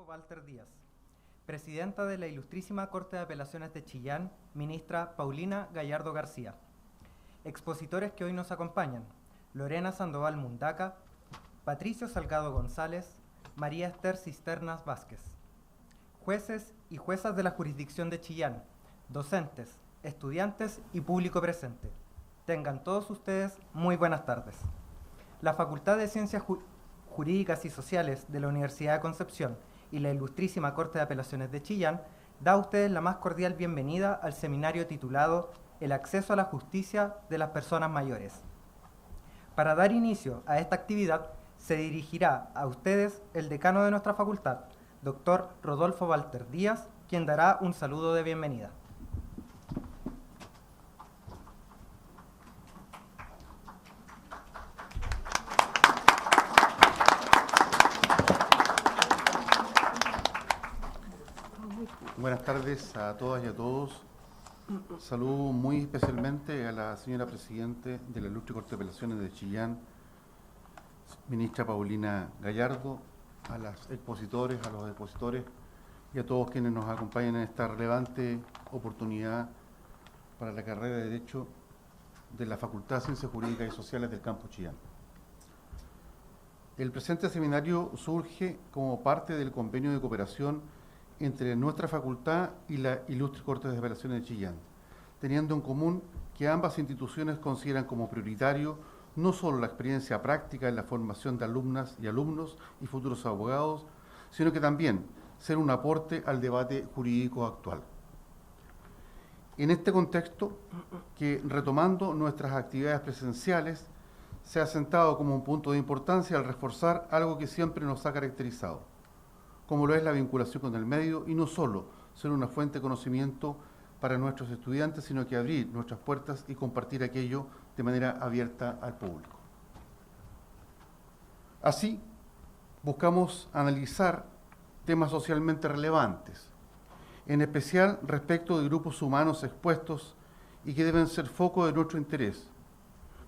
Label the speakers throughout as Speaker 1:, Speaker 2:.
Speaker 1: Rodolfo Walter Díaz. Presidenta de la Ilustrísima Corte de Apelaciones de Chillán, ministra Paulina Gallardo García. Expositores que hoy nos acompañan: Lorena Sandoval Mundaca, Patricio Salgado González, María Esther Cisternas Vázquez. Jueces y juezas de la jurisdicción de Chillán, docentes, estudiantes y público presente. Tengan todos ustedes muy buenas tardes. La Facultad de Ciencias Jurídicas y Sociales de la Universidad de Concepción y la Ilustrísima Corte de Apelaciones de Chillán da a ustedes la más cordial bienvenida al seminario titulado El acceso a la justicia de las personas mayores. Para dar inicio a esta actividad, se dirigirá a ustedes el decano de nuestra facultad, doctor Rodolfo Walter Díaz, quien dará un saludo de bienvenida.
Speaker 2: Buenas tardes a todas y a todos. Saludo muy especialmente a la señora Presidente de la Ilustre Corte de Apelaciones de Chillán, ministra Paulina Gallardo, a los expositores, a los expositores y a todos quienes nos acompañan en esta relevante oportunidad para la carrera de Derecho de la Facultad de Ciencias Jurídicas y Sociales del Campus Chillán. El presente seminario surge como parte del convenio de cooperación entre nuestra facultad y la Ilustre Corte de Apelaciones de Chillán, teniendo en común que ambas instituciones consideran como prioritario no solo la experiencia práctica en la formación de alumnas y alumnos y futuros abogados, sino que también ser un aporte al debate jurídico actual. En este contexto, que retomando nuestras actividades presenciales, se ha sentado como un punto de importancia al reforzar algo que siempre nos ha caracterizado, como lo es la vinculación con el medio, y no solo ser una fuente de conocimiento para nuestros estudiantes, sino que abrir nuestras puertas y compartir aquello de manera abierta al público. Así, buscamos analizar temas socialmente relevantes, en especial respecto de grupos humanos expuestos y que deben ser foco de nuestro interés,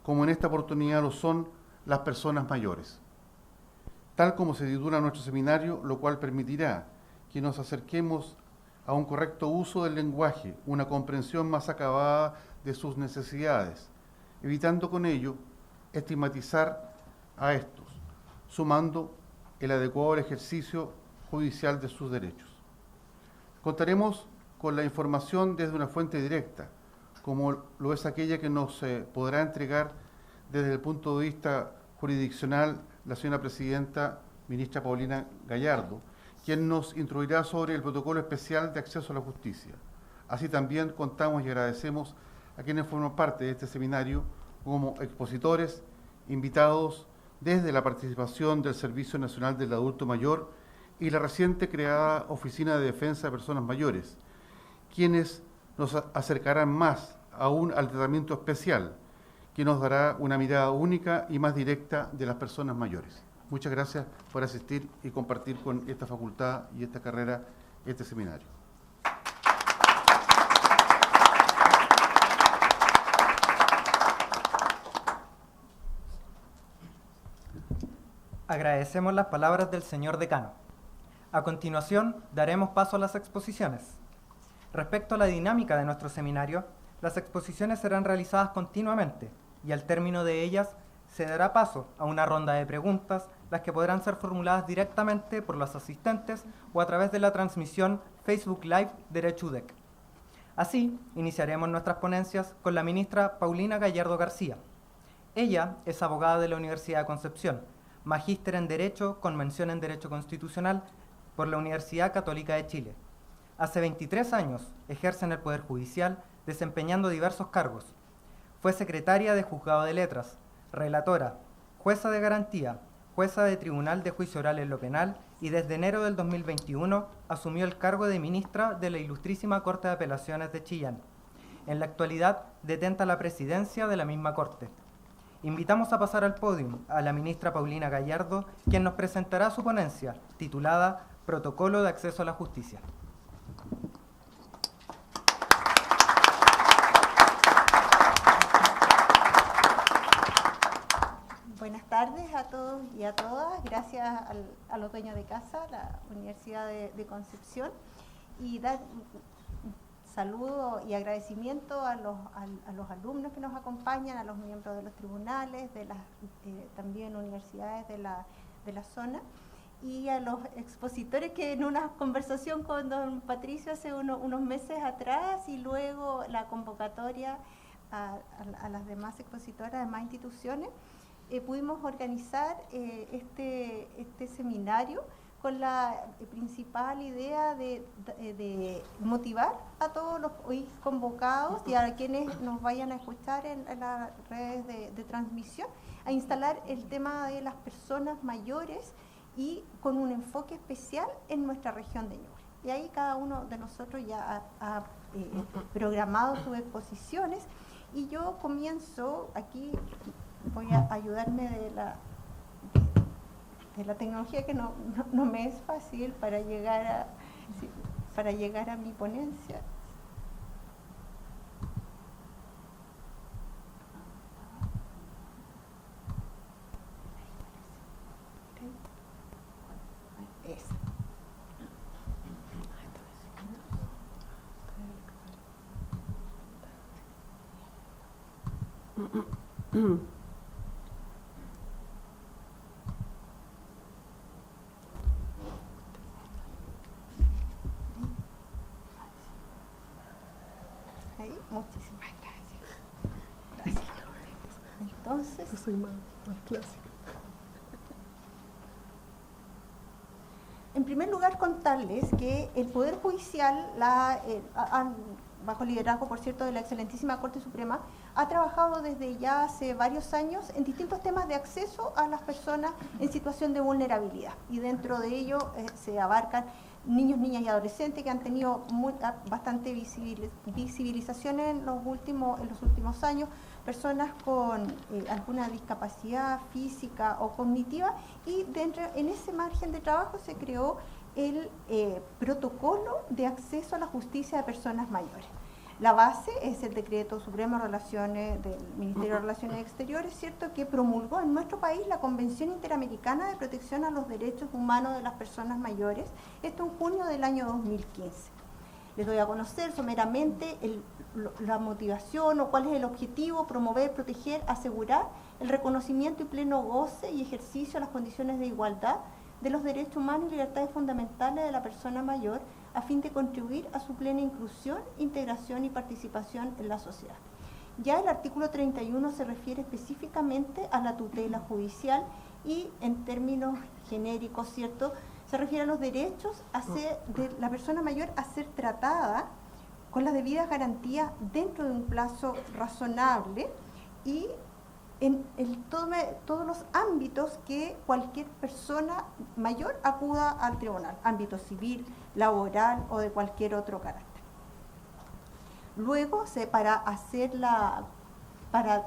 Speaker 2: como en esta oportunidad lo son las personas mayores, tal como se titula nuestro seminario, lo cual permitirá que nos acerquemos a un correcto uso del lenguaje, una comprensión más acabada de sus necesidades, evitando con ello estigmatizar a estos, sumando el adecuado ejercicio judicial de sus derechos. Contaremos con la información desde una fuente directa, como lo es aquella que nos podrá entregar desde el punto de vista jurisdiccional la señora Presidenta, ministra Paulina Gallardo, quien nos instruirá sobre el protocolo especial de acceso a la justicia. Así también contamos y agradecemos a quienes forman parte de este seminario como expositores, invitados desde la participación del Servicio Nacional del Adulto Mayor y la reciente creada Oficina de Defensa de Personas Mayores, quienes nos acercarán más aún al tratamiento especial, que nos dará una mirada única y más directa de las personas mayores. Muchas gracias por asistir y compartir con esta facultad y esta carrera este seminario.
Speaker 1: Agradecemos las palabras del señor decano. A continuación, daremos paso a las exposiciones. Respecto a la dinámica de nuestro seminario, las exposiciones serán realizadas continuamente y al término de ellas se dará paso a una ronda de preguntas, las que podrán ser formuladas directamente por los asistentes o a través de la transmisión Facebook Live Derecho UDEC. Así, iniciaremos nuestras ponencias con la ministra Paulina Gallardo García. Ella es abogada de la Universidad de Concepción, magíster en Derecho con mención en Derecho Constitucional por la Universidad Católica de Chile. Hace 23 años ejerce en el Poder Judicial, desempeñando diversos cargos. Fue secretaria de Juzgado de Letras, relatora, jueza de garantía, jueza de Tribunal de Juicio Oral en lo Penal y desde enero del 2021 asumió el cargo de ministra de la Ilustrísima Corte de Apelaciones de Chillán. En la actualidad detenta la presidencia de la misma Corte. Invitamos a pasar al podio a la ministra Paulina Gallardo, quien nos presentará su ponencia titulada Protocolo de Acceso a la Justicia.
Speaker 3: Buenas tardes a todos y a todas. Gracias a los dueños de casa, la Universidad de Concepción, y dar un saludo y agradecimiento a los alumnos que nos acompañan, a los miembros de los tribunales, de las también universidades de la zona, y a los expositores que en una conversación con don Patricio hace unos meses atrás, y luego la convocatoria a las demás expositoras de demás instituciones, pudimos organizar este seminario con la principal idea de motivar a todos los hoy convocados y a quienes nos vayan a escuchar en las redes de transmisión, a instalar el tema de las personas mayores y con un enfoque especial en nuestra región de Ñuble. Y ahí cada uno de nosotros ya ha programado sus exposiciones, y yo comienzo aquí. Voy a ayudarme de la tecnología, que no me es fácil para llegar a mi ponencia. Esa. Ahí, muchísimas gracias. Entonces,
Speaker 4: yo soy más clásica.
Speaker 3: En primer lugar, contarles que el Poder Judicial, bajo liderazgo, por cierto, de la excelentísima Corte Suprema, ha trabajado desde ya hace varios años en distintos temas de acceso a las personas en situación de vulnerabilidad. Y dentro de ello se abarcan niños, niñas y adolescentes que han tenido bastante visibilización en los últimos años, personas con alguna discapacidad física o cognitiva, y en ese margen de trabajo se creó el protocolo de acceso a la justicia de personas mayores. La base es el Decreto Supremo de Relaciones del Ministerio de Relaciones Exteriores, ¿cierto?, que promulgó en nuestro país la Convención Interamericana de Protección a los Derechos Humanos de las Personas Mayores, esto en junio del año 2015. Les doy a conocer someramente la motivación o cuál es el objetivo: promover, proteger, asegurar el reconocimiento y pleno goce y ejercicio de las condiciones de igualdad de los derechos humanos y libertades fundamentales de la persona mayor, a fin de contribuir a su plena inclusión, integración y participación en la sociedad. Ya el artículo 31 se refiere específicamente a la tutela judicial y, en términos genéricos, ¿cierto?, se refiere a los derechos de la persona mayor a ser tratada con las debidas garantías dentro de un plazo razonable y en todos los ámbitos que cualquier persona mayor acuda al tribunal, ámbito civil, laboral o de cualquier otro carácter. Luego, para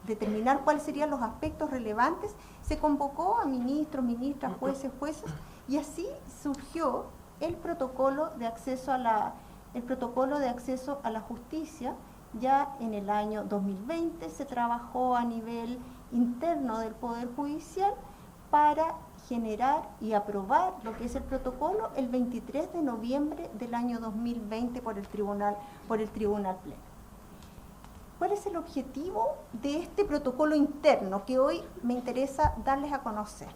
Speaker 3: determinar cuáles serían los aspectos relevantes, se convocó a ministros, ministras, jueces, juezas, y así surgió el protocolo de acceso a la justicia. Ya en el año 2020 se trabajó a nivel interno del Poder Judicial para generar y aprobar lo que es el protocolo el 23 de noviembre del año 2020 por el Tribunal Pleno. ¿Cuál es el objetivo de este protocolo interno que hoy me interesa darles a conocer?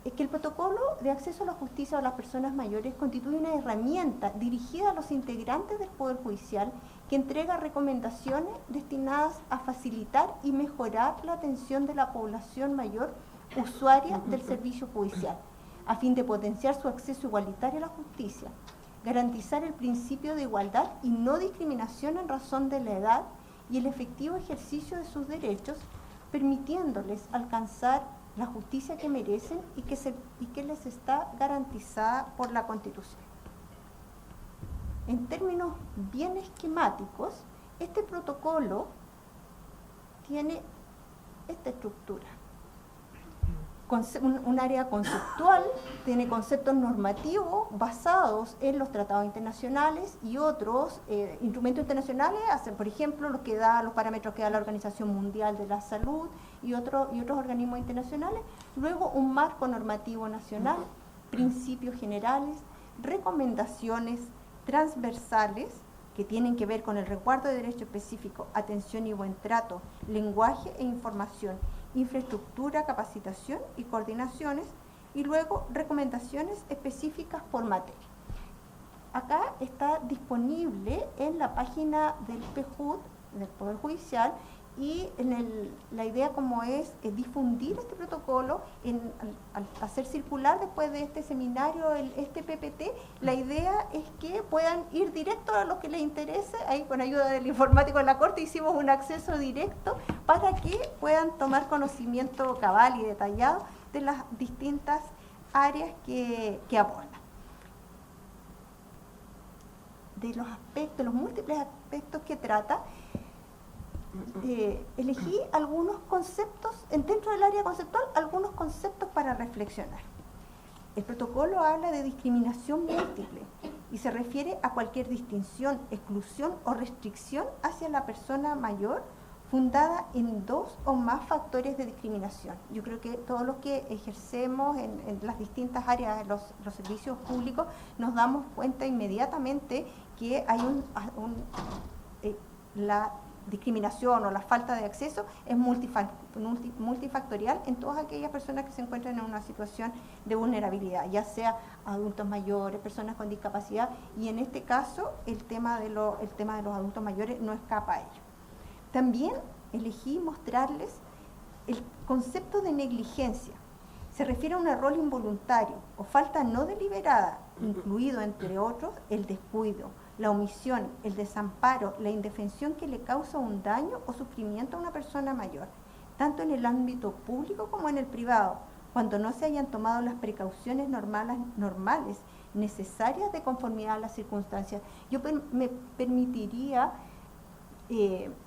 Speaker 3: Es que el protocolo de acceso a la justicia a las personas mayores constituye una herramienta dirigida a los integrantes del Poder Judicial que entrega recomendaciones destinadas a facilitar y mejorar la atención de la población mayor usuaria del servicio judicial, a fin de potenciar su acceso igualitario a la justicia, garantizar el principio de igualdad y no discriminación en razón de la edad y el efectivo ejercicio de sus derechos, permitiéndoles alcanzar la justicia que merecen y que les está garantizada por la Constitución. En términos bien esquemáticos, este protocolo tiene esta estructura. un área conceptual, tiene conceptos normativos basados en los tratados internacionales y otros instrumentos internacionales, por ejemplo, los parámetros que da la Organización Mundial de la Salud y otros organismos internacionales. Luego, un marco normativo nacional, principios generales, recomendaciones transversales que tienen que ver con el resguardo de derechos específicos, atención y buen trato, lenguaje e información, infraestructura, capacitación y coordinaciones, y luego recomendaciones específicas por materia. Acá está disponible en la página del PJUD, del Poder Judicial, y la idea como es difundir este protocolo, al hacer circular después de este seminario este PPT, la idea es que puedan ir directo a lo que les interese. Ahí con ayuda del informático de la Corte hicimos un acceso directo para que puedan tomar conocimiento cabal y detallado de las distintas áreas que abordan. De los múltiples aspectos que trata, elegí algunos conceptos, dentro del área conceptual, algunos conceptos para reflexionar. El protocolo habla de discriminación múltiple y se refiere a cualquier distinción, exclusión o restricción hacia la persona mayor fundada en 2 o más factores de discriminación. Yo creo que todos los que ejercemos en las distintas áreas de los servicios públicos nos damos cuenta inmediatamente que hay la discriminación o la falta de acceso es multifactorial en todas aquellas personas que se encuentran en una situación de vulnerabilidad, ya sea adultos mayores, personas con discapacidad, y en este caso el tema de los adultos mayores no escapa a ello. También elegí mostrarles el concepto de negligencia. Se refiere a un error involuntario o falta no deliberada, incluido entre otros el descuido, la omisión, el desamparo, la indefensión que le causa un daño o sufrimiento a una persona mayor, tanto en el ámbito público como en el privado, cuando no se hayan tomado las precauciones normales necesarias de conformidad a las circunstancias. Yo me permitiría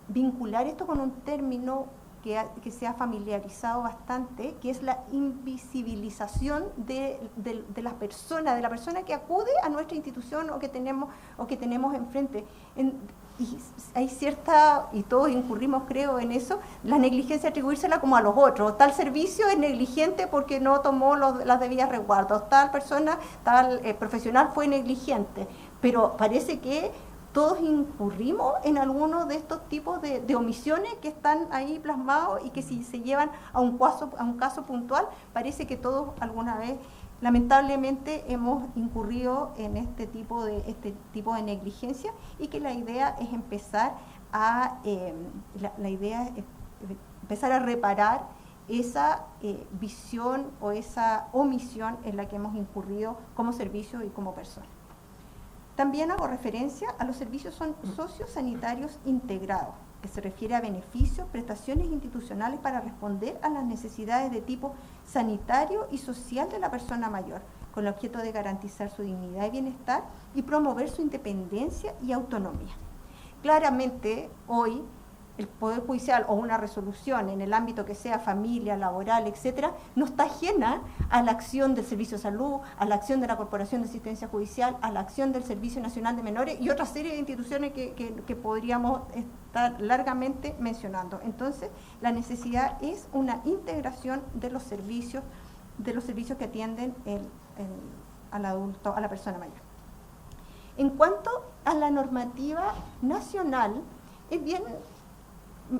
Speaker 3: vincular esto con un término que se ha familiarizado bastante, que es la invisibilización de la persona que acude a nuestra institución o que tenemos enfrente. Y hay y todos incurrimos, creo, en eso, la negligencia atribuírsela como a los otros. Tal servicio es negligente porque no tomó las debidas resguardos, tal persona, tal profesional fue negligente, pero parece que todos incurrimos en alguno de estos tipos de omisiones que están ahí plasmados y que si se llevan a un caso puntual, parece que todos alguna vez, lamentablemente, hemos incurrido en este tipo de negligencia, y que la idea es empezar a reparar esa visión o esa omisión en la que hemos incurrido como servicio y como persona. También hago referencia a los servicios sociosanitarios integrados, que se refiere a beneficios, prestaciones institucionales para responder a las necesidades de tipo sanitario y social de la persona mayor, con el objeto de garantizar su dignidad y bienestar y promover su independencia y autonomía. Claramente, hoy, el Poder Judicial o una resolución en el ámbito que sea familia, laboral, etcétera, no está ajena a la acción del Servicio de Salud, a la acción de la Corporación de Asistencia Judicial, a la acción del Servicio Nacional de Menores y otra serie de instituciones que podríamos estar largamente mencionando. Entonces, la necesidad es una integración de los servicios que atienden al adulto, a la persona mayor. En cuanto a la normativa nacional,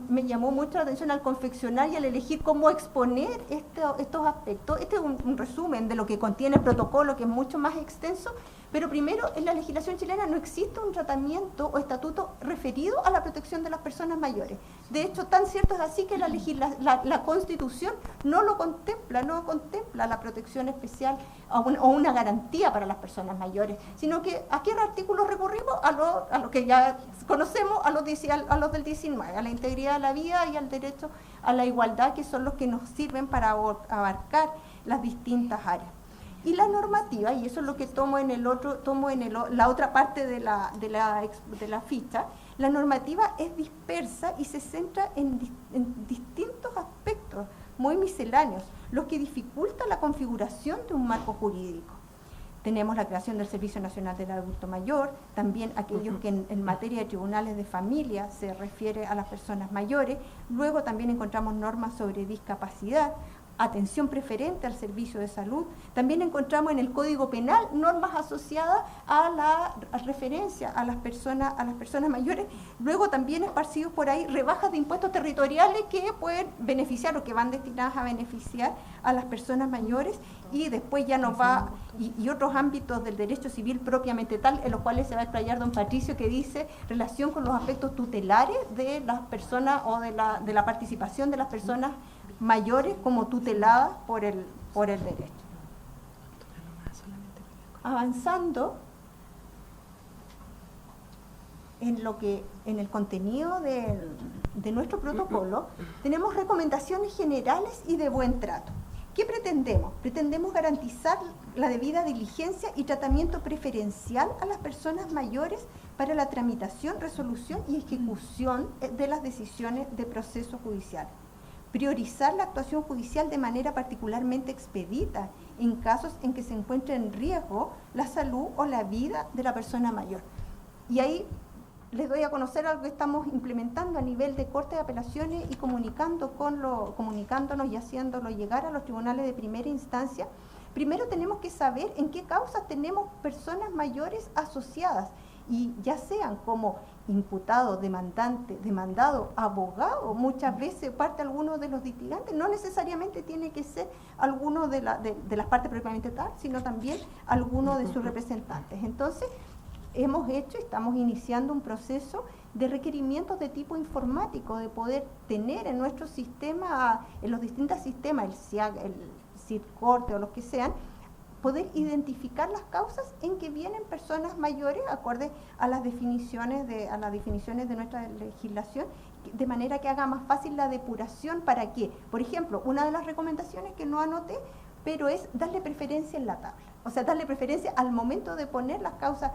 Speaker 3: me llamó mucho la atención al confeccionar y al elegir cómo exponer estos aspectos. Este es un resumen de lo que contiene el protocolo, que es mucho más extenso, pero primero, en la legislación chilena no existe un tratamiento o estatuto referido a la protección de las personas mayores. De hecho, tan cierto es así que la Constitución no contempla la protección especial o una garantía para las personas mayores, sino que ¿a qué artículos recurrimos? A lo que ya conocemos, a los del 19, a la integridad de la vida y al derecho a la igualdad, que son los que nos sirven para abarcar las distintas áreas. Y la normativa, y eso es lo que tomo en la otra parte de la ficha, la normativa es dispersa y se centra en distintos aspectos muy misceláneos, lo que dificulta la configuración de un marco jurídico. Tenemos la creación del Servicio Nacional del Adulto Mayor, también aquellos que en materia de tribunales de familia se refiere a las personas mayores. Luego también encontramos normas sobre discapacidad, atención preferente al servicio de salud. También encontramos en el Código Penal normas asociadas a la referencia a las personas mayores. Luego también esparcidos por ahí rebajas de impuestos territoriales que pueden beneficiar o que van destinadas a beneficiar a las personas mayores, y después ya nos va, y otros ámbitos del derecho civil propiamente tal, en los cuales se va a explayar don Patricio, que dice relación con los aspectos tutelares de las personas o de la participación de las personas mayores como tuteladas por el derecho. Avanzando en el contenido de nuestro protocolo, tenemos recomendaciones generales y de buen trato. ¿Qué pretendemos? Pretendemos garantizar la debida diligencia y tratamiento preferencial a las personas mayores para la tramitación, resolución y ejecución de las decisiones de proceso judicial. Priorizar la actuación judicial de manera particularmente expedita en casos en que se encuentre en riesgo la salud o la vida de la persona mayor. Y ahí les doy a conocer algo que estamos implementando a nivel de Corte de Apelaciones y comunicándonos y haciéndolo llegar a los tribunales de primera instancia. Primero tenemos que saber en qué causas tenemos personas mayores asociadas, y ya sean como imputado, demandante, demandado, abogado. Muchas veces parte alguno de los litigantes, no necesariamente tiene que ser alguno de las partes propiamente tal, sino también alguno de sus representantes. Entonces, estamos iniciando un proceso de requerimientos de tipo informático, de poder tener en nuestro sistema, en los distintos sistemas, el SIAC, el CID-Corte o los que sean, poder identificar las causas en que vienen personas mayores acorde a las definiciones de nuestra legislación, de manera que haga más fácil la depuración. ¿Para qué? Por ejemplo, una de las recomendaciones que no anoté, pero es darle preferencia en la tabla. O sea, darle preferencia al momento de poner las causas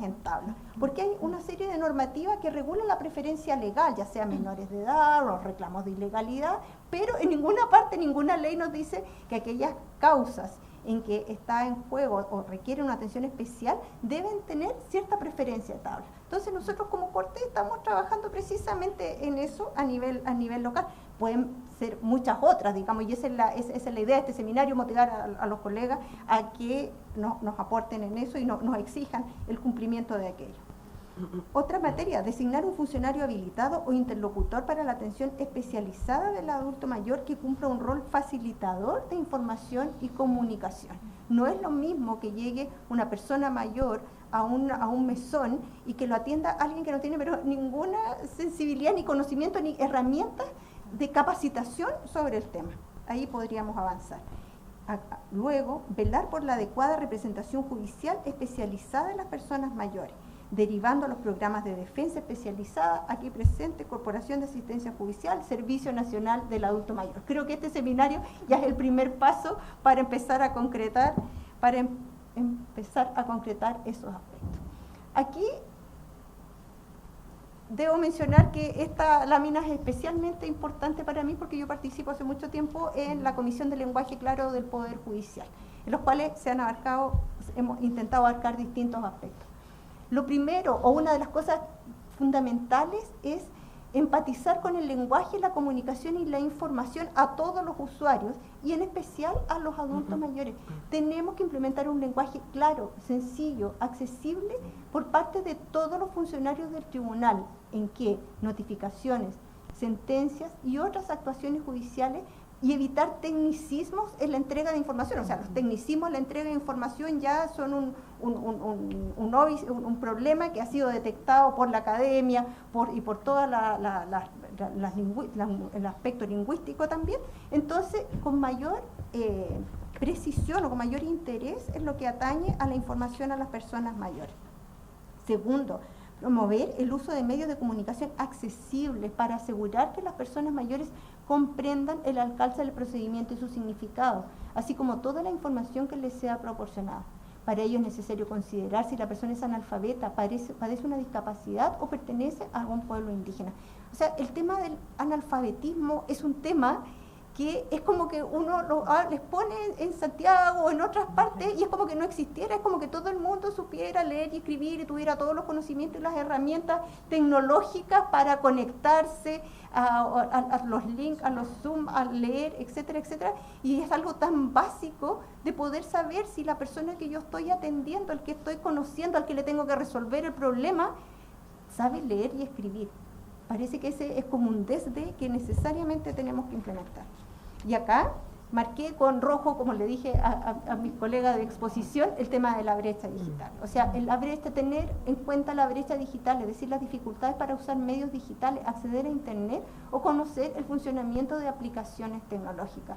Speaker 3: en tabla. Porque hay una serie de normativas que regulan la preferencia legal, ya sea menores de edad o reclamos de ilegalidad, pero en ninguna parte, ninguna ley nos dice que aquellas causas en que está en juego o requieren una atención especial deben tener cierta preferencia de tabla. Entonces nosotros como Corte estamos trabajando precisamente en eso a nivel local. Pueden ser muchas otras, digamos, y esa es la idea de este seminario, motivar a los colegas a que nos aporten en eso y nos exijan el cumplimiento de aquello. Otra materia, designar un funcionario habilitado o interlocutor para la atención especializada del adulto mayor que cumpla un rol facilitador de información y comunicación. No es lo mismo que llegue una persona mayor a un mesón y que lo atienda alguien que no tiene pero ninguna sensibilidad, ni conocimiento, ni herramientas de capacitación sobre el tema. Ahí podríamos avanzar. Luego, velar por la adecuada representación judicial especializada en las personas mayores, derivando a los programas de defensa especializada, aquí presente, Corporación de Asistencia Judicial, Servicio Nacional del Adulto Mayor. Creo que este seminario ya es el primer paso para empezar a concretar esos aspectos. Aquí debo mencionar que esta lámina es especialmente importante para mí porque yo participo hace mucho tiempo en la Comisión de Lenguaje Claro del Poder Judicial, en los cuales hemos intentado abarcar distintos aspectos. Lo primero, o una de las cosas fundamentales, es empatizar con el lenguaje, la comunicación y la información a todos los usuarios, y en especial a los adultos mayores. Tenemos que implementar un lenguaje claro, sencillo, accesible por parte de todos los funcionarios del tribunal, en que notificaciones, sentencias y otras actuaciones judiciales, y evitar tecnicismos en la entrega de información. O sea, los tecnicismos en la entrega de información ya son un problema que ha sido detectado por la academia y por todo el aspecto lingüístico también. Entonces, con mayor precisión o con mayor interés en lo que atañe a la información a las personas mayores. Segundo, promover el uso de medios de comunicación accesibles para asegurar que las personas mayores comprendan el alcance del procedimiento y su significado, así como toda la información que les sea proporcionada. Para ello es necesario considerar si la persona es analfabeta, padece una discapacidad o pertenece a algún pueblo indígena. O sea, el tema del analfabetismo es un tema que es como que uno les pone en Santiago o en otras partes y es como que no existiera, es como que todo el mundo supiera leer y escribir y tuviera todos los conocimientos y las herramientas tecnológicas para conectarse a los links, a los Zoom, a leer, etcétera, etcétera. Y es algo tan básico de poder saber si la persona que yo estoy atendiendo, al que estoy conociendo, al que le tengo que resolver el problema, sabe leer y escribir. Parece que ese es como un desde que necesariamente tenemos que implementar. Y acá marqué con rojo, como le dije a mis colegas de exposición, el tema de la brecha digital. O sea, la brecha, tener en cuenta la brecha digital, es decir, las dificultades para usar medios digitales, acceder a Internet o conocer el funcionamiento de aplicaciones tecnológicas.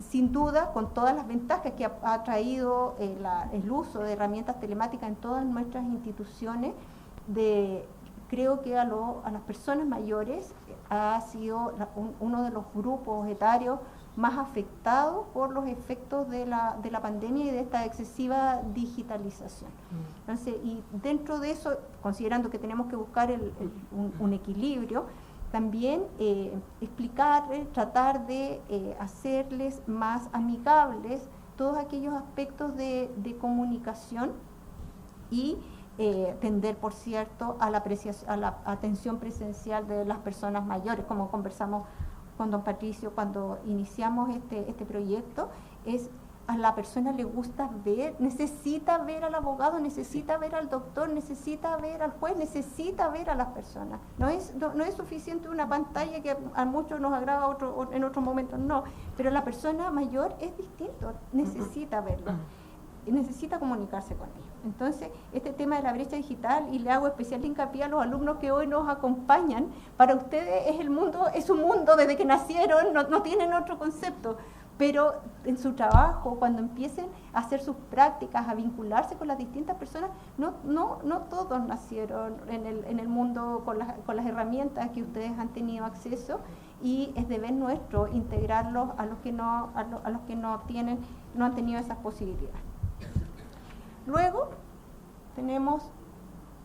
Speaker 3: Sin duda, con todas las ventajas que ha traído el uso de herramientas telemáticas en todas nuestras instituciones, creo que a las personas mayores ha sido uno de los grupos etarios más afectados por los efectos de la pandemia y de esta excesiva digitalización. Entonces, y dentro de eso, considerando que tenemos que buscar un equilibrio, también explicar, tratar de hacerles más amigables todos aquellos aspectos de comunicación y tender, por cierto, a la atención presencial de las personas mayores, como conversamos con don Patricio cuando iniciamos este proyecto. A la persona le gusta ver, necesita ver al abogado, necesita ver al doctor, necesita ver al juez, necesita ver a las personas. No es suficiente una pantalla que a muchos nos agrada, en otros momentos no, pero la persona mayor es distinto, necesita verlo. Necesita comunicarse con ellos. Entonces, este tema de la brecha digital, y le hago especial hincapié a los alumnos que hoy nos acompañan, para ustedes es su mundo desde que nacieron, no tienen otro concepto, pero en su trabajo, cuando empiecen a hacer sus prácticas, a vincularse con las distintas personas, no todos nacieron en el mundo con las herramientas que ustedes han tenido acceso, y es deber nuestro integrarlos a los que no han tenido esas posibilidades. Luego tenemos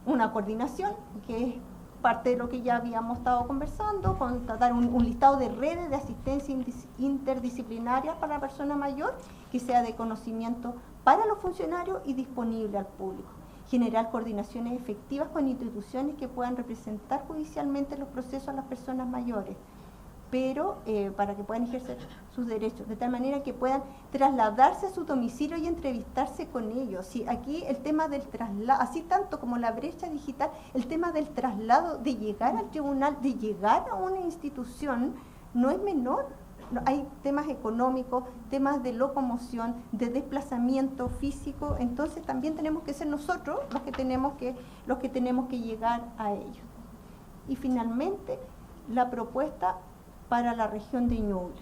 Speaker 3: una coordinación, que es parte de lo que ya habíamos estado conversando, con tratar un listado de redes de asistencia interdisciplinaria para la persona mayor, que sea de conocimiento para los funcionarios y disponible al público. Generar coordinaciones efectivas con instituciones que puedan representar judicialmente los procesos a las personas mayores, pero para que puedan ejercer sus derechos, de tal manera que puedan trasladarse a su domicilio y entrevistarse con ellos. Sí, aquí el tema del traslado, así tanto como la brecha digital, el tema del traslado, de llegar al tribunal, de llegar a una institución, no es menor. Hay temas económicos, temas de locomoción, de desplazamiento físico, entonces también tenemos que ser nosotros los que tenemos que llegar a ellos. Y finalmente, la propuesta para la región de Ñuble.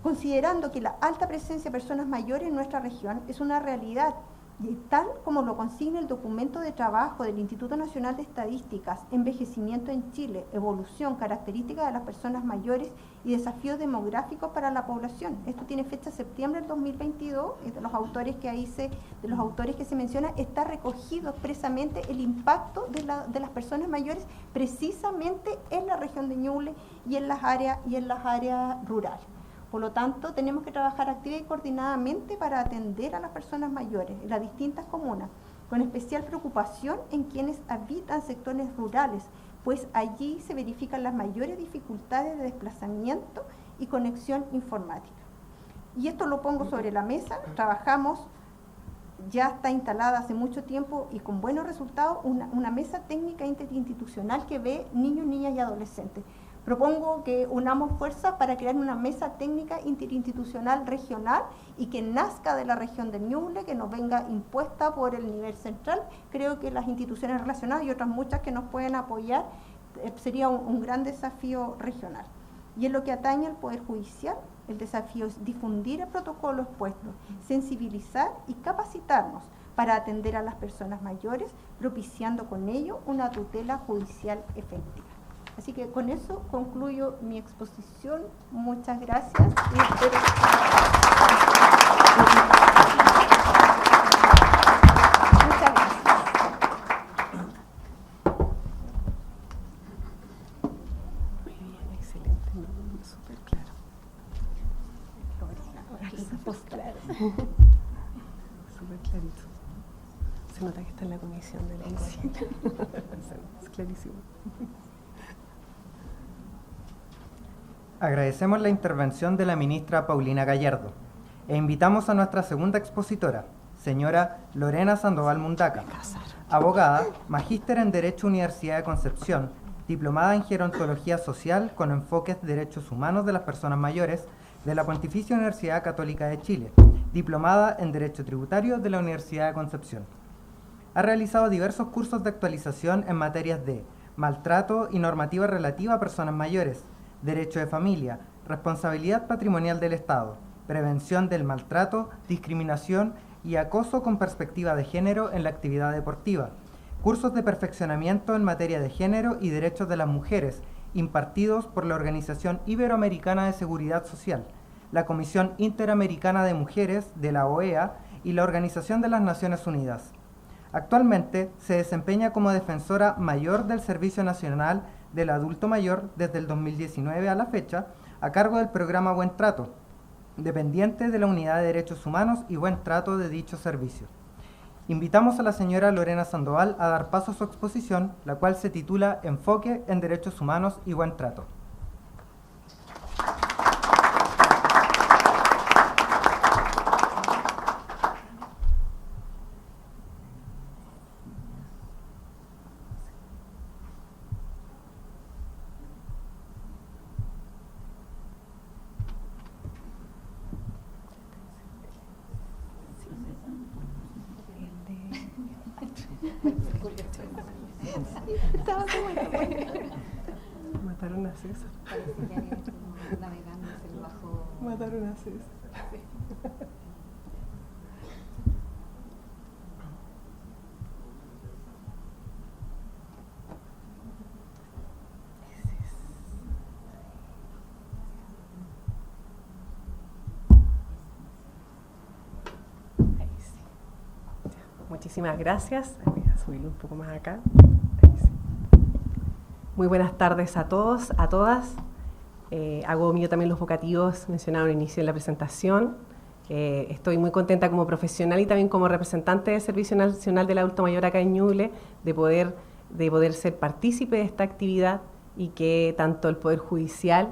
Speaker 3: Considerando que la alta presencia de personas mayores en nuestra región es una realidad, y tal como lo consigna el documento de trabajo del Instituto Nacional de Estadísticas, Envejecimiento en Chile, Evolución, Características de las Personas Mayores y Desafíos Demográficos para la Población. Esto tiene fecha septiembre del 2022, y de los autores que se menciona, está recogido expresamente el impacto de las personas mayores precisamente en la región de Ñuble y en las áreas rurales. Por lo tanto, tenemos que trabajar activa y coordinadamente para atender a las personas mayores en las distintas comunas, con especial preocupación en quienes habitan sectores rurales, pues allí se verifican las mayores dificultades de desplazamiento y conexión informática. Y esto lo pongo sobre la mesa. Trabajamos, ya está instalada hace mucho tiempo y con buenos resultados, una mesa técnica interinstitucional que ve niños, niñas y adolescentes. Propongo que unamos fuerzas para crear una mesa técnica interinstitucional regional y que nazca de la región de Ñuble, que nos venga impuesta por el nivel central. Creo que las instituciones relacionadas y otras muchas que nos pueden apoyar, sería un gran desafío regional. Y en lo que atañe al Poder Judicial, el desafío es difundir el protocolo expuesto, sensibilizar y capacitarnos para atender a las personas mayores, propiciando con ello una tutela judicial efectiva. Así que con eso concluyo mi exposición. Muchas gracias. Y espero... Muchas gracias.
Speaker 4: Muy bien, excelente, súper claro. Claro. Súper clarito. Se nota que está en la comisión de ley. Es clarísimo.
Speaker 1: Agradecemos la intervención de la ministra Paulina Gallardo e invitamos a nuestra segunda expositora, señora Lorena Sandoval Mundaca, abogada, magíster en Derecho Universidad de Concepción, diplomada en Gerontología Social con enfoques de Derechos Humanos de las Personas Mayores de la Pontificia Universidad Católica de Chile, diplomada en Derecho Tributario de la Universidad de Concepción. Ha realizado diversos cursos de actualización en materias de maltrato y normativa relativa a personas mayores, derecho de familia, responsabilidad patrimonial del Estado, prevención del maltrato, discriminación y acoso con perspectiva de género en la actividad deportiva, cursos de perfeccionamiento en materia de género y derechos de las mujeres, impartidos por la Organización Iberoamericana de Seguridad Social, la Comisión Interamericana de Mujeres de la OEA y la Organización de las Naciones Unidas. Actualmente se desempeña como defensora mayor del Servicio Nacional del Adulto Mayor desde el 2019 a la fecha, a cargo del programa Buen Trato, dependiente de la Unidad de Derechos Humanos y Buen Trato de dicho servicio. Invitamos a la señora Lorena Sandoval a dar paso a su exposición, la cual se titula Enfoque en Derechos Humanos y Buen Trato.
Speaker 4: Mataron a César. Mataron a César. Muchísimas gracias. Voy a subirlo un poco más acá. Ahí sí. Muy buenas tardes a todos, a todas. Hago mío también los vocativos mencionados al inicio de la presentación. Estoy muy contenta como profesional y también como representante del Servicio Nacional del Adulto Mayor acá en Ñuble de poder ser partícipe de esta actividad y que tanto el Poder Judicial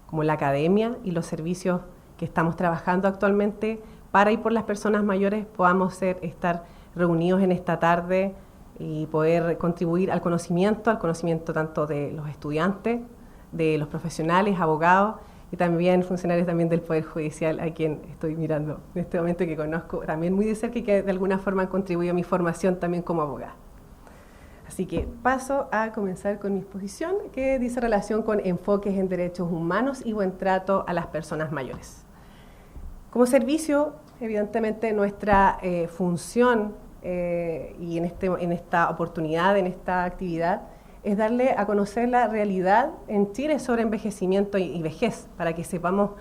Speaker 4: como la academia y los servicios que estamos trabajando actualmente para y por las personas mayores podamos estar reunidos en esta tarde y poder contribuir al conocimiento tanto de los estudiantes, de los profesionales, abogados y también funcionarios también del Poder Judicial, a quien estoy mirando en este momento y que conozco también muy de cerca y que de alguna forma han contribuido a mi formación también como abogada. Así que paso a comenzar con mi exposición, que dice relación con enfoques en derechos humanos y buen trato a las personas mayores. Como servicio, evidentemente nuestra función y en esta oportunidad, en esta actividad, es darle a conocer la realidad en Chile sobre envejecimiento y vejez, para que sepamos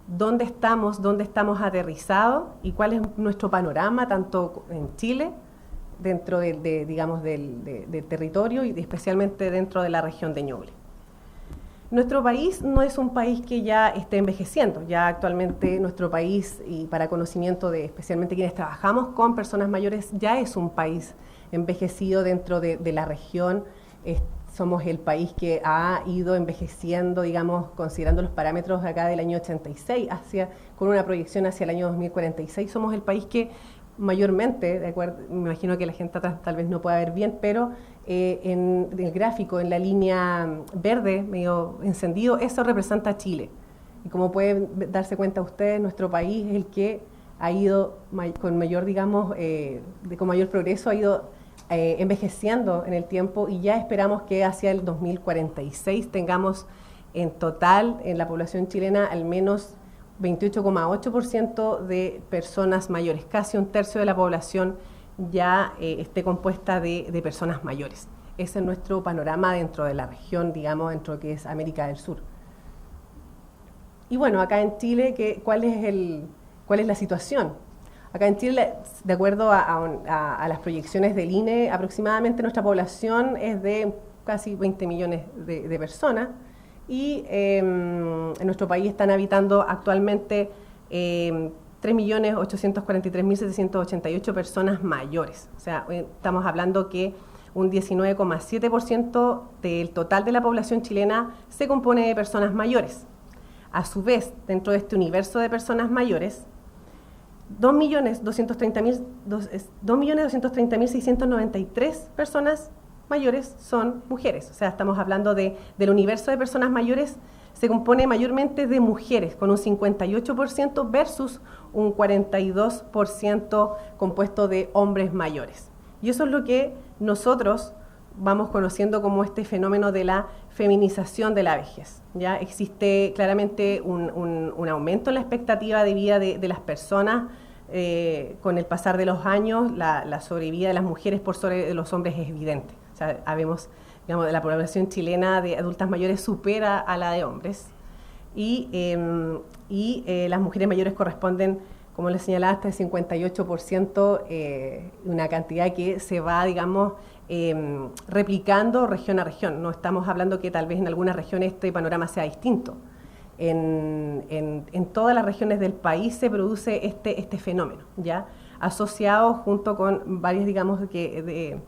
Speaker 4: dónde estamos aterrizados y cuál es nuestro panorama, tanto en Chile, dentro del territorio y especialmente dentro de la región de Ñuble. Nuestro país no es un país que ya esté envejeciendo, ya actualmente nuestro país, y para conocimiento de especialmente quienes trabajamos con personas mayores, ya es un país envejecido dentro de la región. Somos el país que ha ido envejeciendo, digamos, considerando los parámetros acá del año 86, con una proyección hacia el año 2046, somos el país que mayormente, de acuerdo, me imagino que la gente atrás tal vez no pueda ver bien, pero en el gráfico, en la línea verde, medio encendido, eso representa a Chile. Y como pueden darse cuenta ustedes, nuestro país es el que ha ido con mayor, con mayor progreso, ha ido envejeciendo en el tiempo, y ya esperamos que hacia el 2046 tengamos en total en la población chilena al menos 28,8% de personas mayores, casi un tercio de la población ya esté compuesta de personas mayores. Ese es nuestro panorama dentro de la región, digamos, dentro de que es América del Sur. Y bueno, acá en Chile, ¿cuál es la situación? Acá en Chile, de acuerdo a las proyecciones del INE, aproximadamente nuestra población es de casi 20 millones de personas. y en nuestro país están habitando actualmente 3.843.788 personas mayores. O sea, estamos hablando que un 19,7% del total de la población chilena se compone de personas mayores. A su vez, dentro de este universo de personas mayores, 2.230.693 personas mayores son mujeres. O sea, estamos hablando del universo de personas mayores, se compone mayormente de mujeres, con un 58% versus un 42% compuesto de hombres mayores. Y eso es lo que nosotros vamos conociendo como este fenómeno de la feminización de la vejez. ¿Ya? Existe claramente un aumento en la expectativa de vida de las personas. Con el pasar de los años, la sobrevida de las mujeres por sobre de los hombres es evidente. O sea, digamos, la población chilena de adultas mayores supera a la de hombres. Y las mujeres mayores corresponden, como les señalaba, hasta el 58%, una cantidad que se va, digamos, replicando región a región. No estamos hablando que tal vez en algunas regiones este panorama sea distinto. En todas las regiones del país se produce este fenómeno, ¿ya? Asociado junto con varias, digamos, de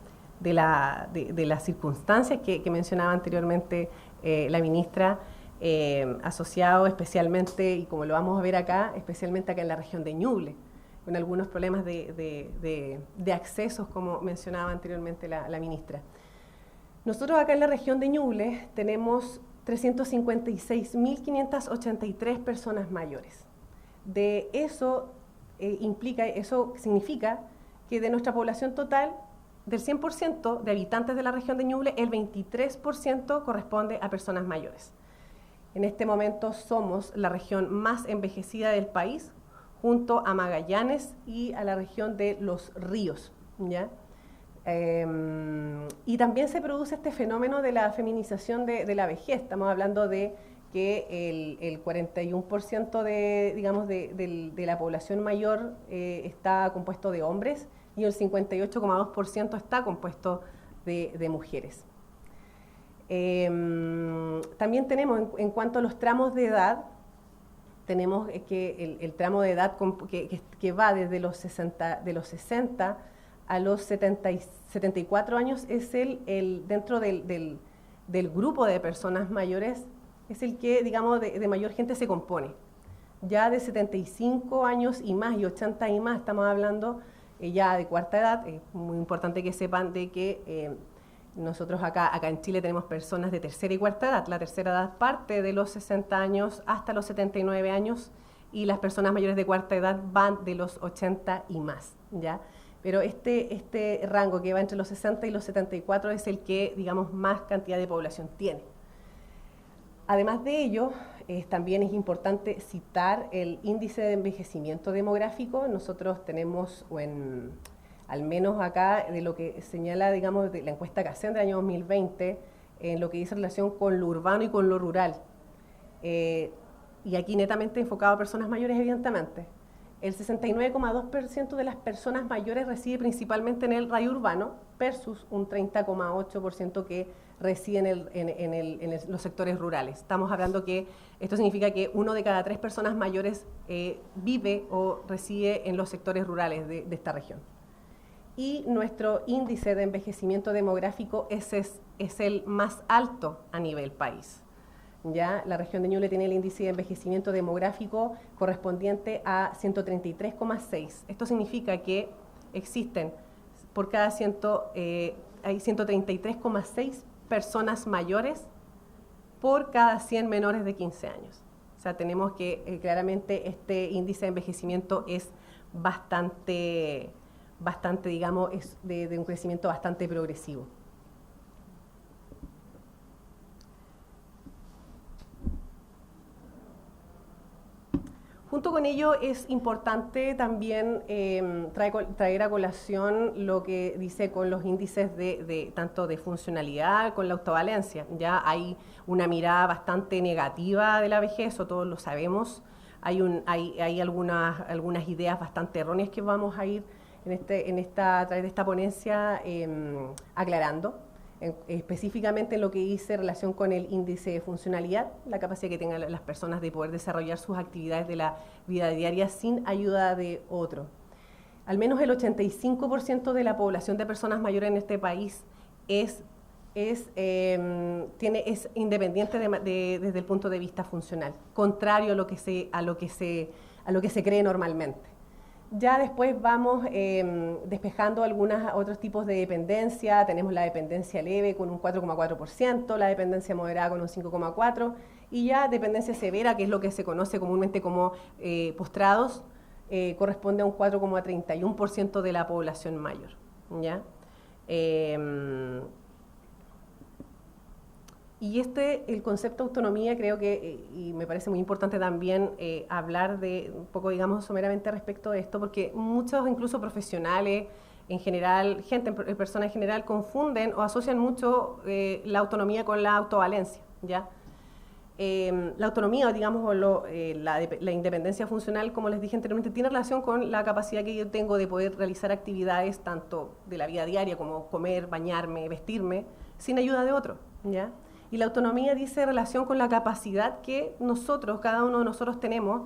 Speaker 4: las circunstancias que mencionaba anteriormente la ministra, asociado especialmente, y como lo vamos a ver acá, especialmente acá en la región de Ñuble, con algunos problemas de accesos, como mencionaba anteriormente la ministra. Nosotros acá en la región de Ñuble tenemos 356.583 personas mayores. De eso eso significa que de nuestra población total, del 100% de habitantes de la región de Ñuble, el 23% corresponde a personas mayores. En este momento somos la región más envejecida del país, junto a Magallanes y a la región de Los Ríos, ¿ya? Y también se produce este fenómeno de la feminización de la vejez. Estamos hablando de que el 41% de la población mayor está compuesto de hombres y el 58,2% está compuesto de mujeres. También tenemos, en cuanto a los tramos de edad, tenemos que el tramo de edad que va desde los 60 a los 74 años es dentro del grupo de personas mayores, es el que, digamos, de mayor gente se compone. Ya de 75 años y más, y 80 y más, estamos hablando ya de cuarta edad. Es muy importante que sepan de que nosotros acá en Chile tenemos personas de tercera y cuarta edad. La tercera edad parte de los 60 años hasta los 79 años, y las personas mayores de cuarta edad van de los 80 y más, ¿ya? Pero este rango que va entre los 60 y los 74 es el que, digamos, más cantidad de población tiene. Además de ello, también es importante citar el índice de envejecimiento demográfico. Nosotros tenemos, al menos acá, de lo que señala, digamos, de la encuesta CACEN del año 2020, en lo que dice relación con lo urbano y con lo rural. Y aquí netamente enfocado a personas mayores, evidentemente. El 69,2% de las personas mayores reside principalmente en el radio urbano versus un 30,8% que reside en los sectores rurales. Estamos hablando que esto significa que 1 de cada 3 personas mayores vive o reside en los sectores rurales de esta región. Y nuestro índice de envejecimiento demográfico es el más alto a nivel país. Ya la región de Ñuble tiene el índice de envejecimiento demográfico correspondiente a 133,6. Esto significa que existen por cada hay 133,6 personas mayores por cada 100 menores de 15 años. O sea, tenemos que claramente este índice de envejecimiento es bastante, digamos, es de un crecimiento bastante progresivo. Junto con ello es importante también traer a colación lo que dice con los índices tanto de funcionalidad con la autovalencia. Ya hay una mirada bastante negativa de la vejez, o todos lo sabemos. Hay algunas ideas bastante erróneas que vamos a ir a través de esta ponencia aclarando. específicamente en lo que dice relación con el índice de funcionalidad, la capacidad que tengan las personas de poder desarrollar sus actividades de la vida diaria sin ayuda de otro. Al menos el 85% de la población de personas mayores en este país es independiente desde el punto de vista funcional, contrario a lo que se cree normalmente. Ya después vamos despejando otros tipos de dependencia. Tenemos la dependencia leve con un 4,4%, la dependencia moderada con un 5,4%, y ya dependencia severa, que es lo que se conoce comúnmente como postrados, corresponde a un 4,31% de la población mayor. ¿Ya? Y el concepto de autonomía creo que, y me parece muy importante también hablar de un poco, digamos, someramente respecto de esto, porque muchos, incluso profesionales en general, personas en general, confunden o asocian mucho la autonomía con la autovalencia, ¿ya? La autonomía, digamos, o la independencia funcional, como les dije anteriormente, tiene relación con la capacidad que yo tengo de poder realizar actividades tanto de la vida diaria como comer, bañarme, vestirme, sin ayuda de otro, ¿ya? Y la autonomía dice relación con la capacidad que nosotros, cada uno de nosotros tenemos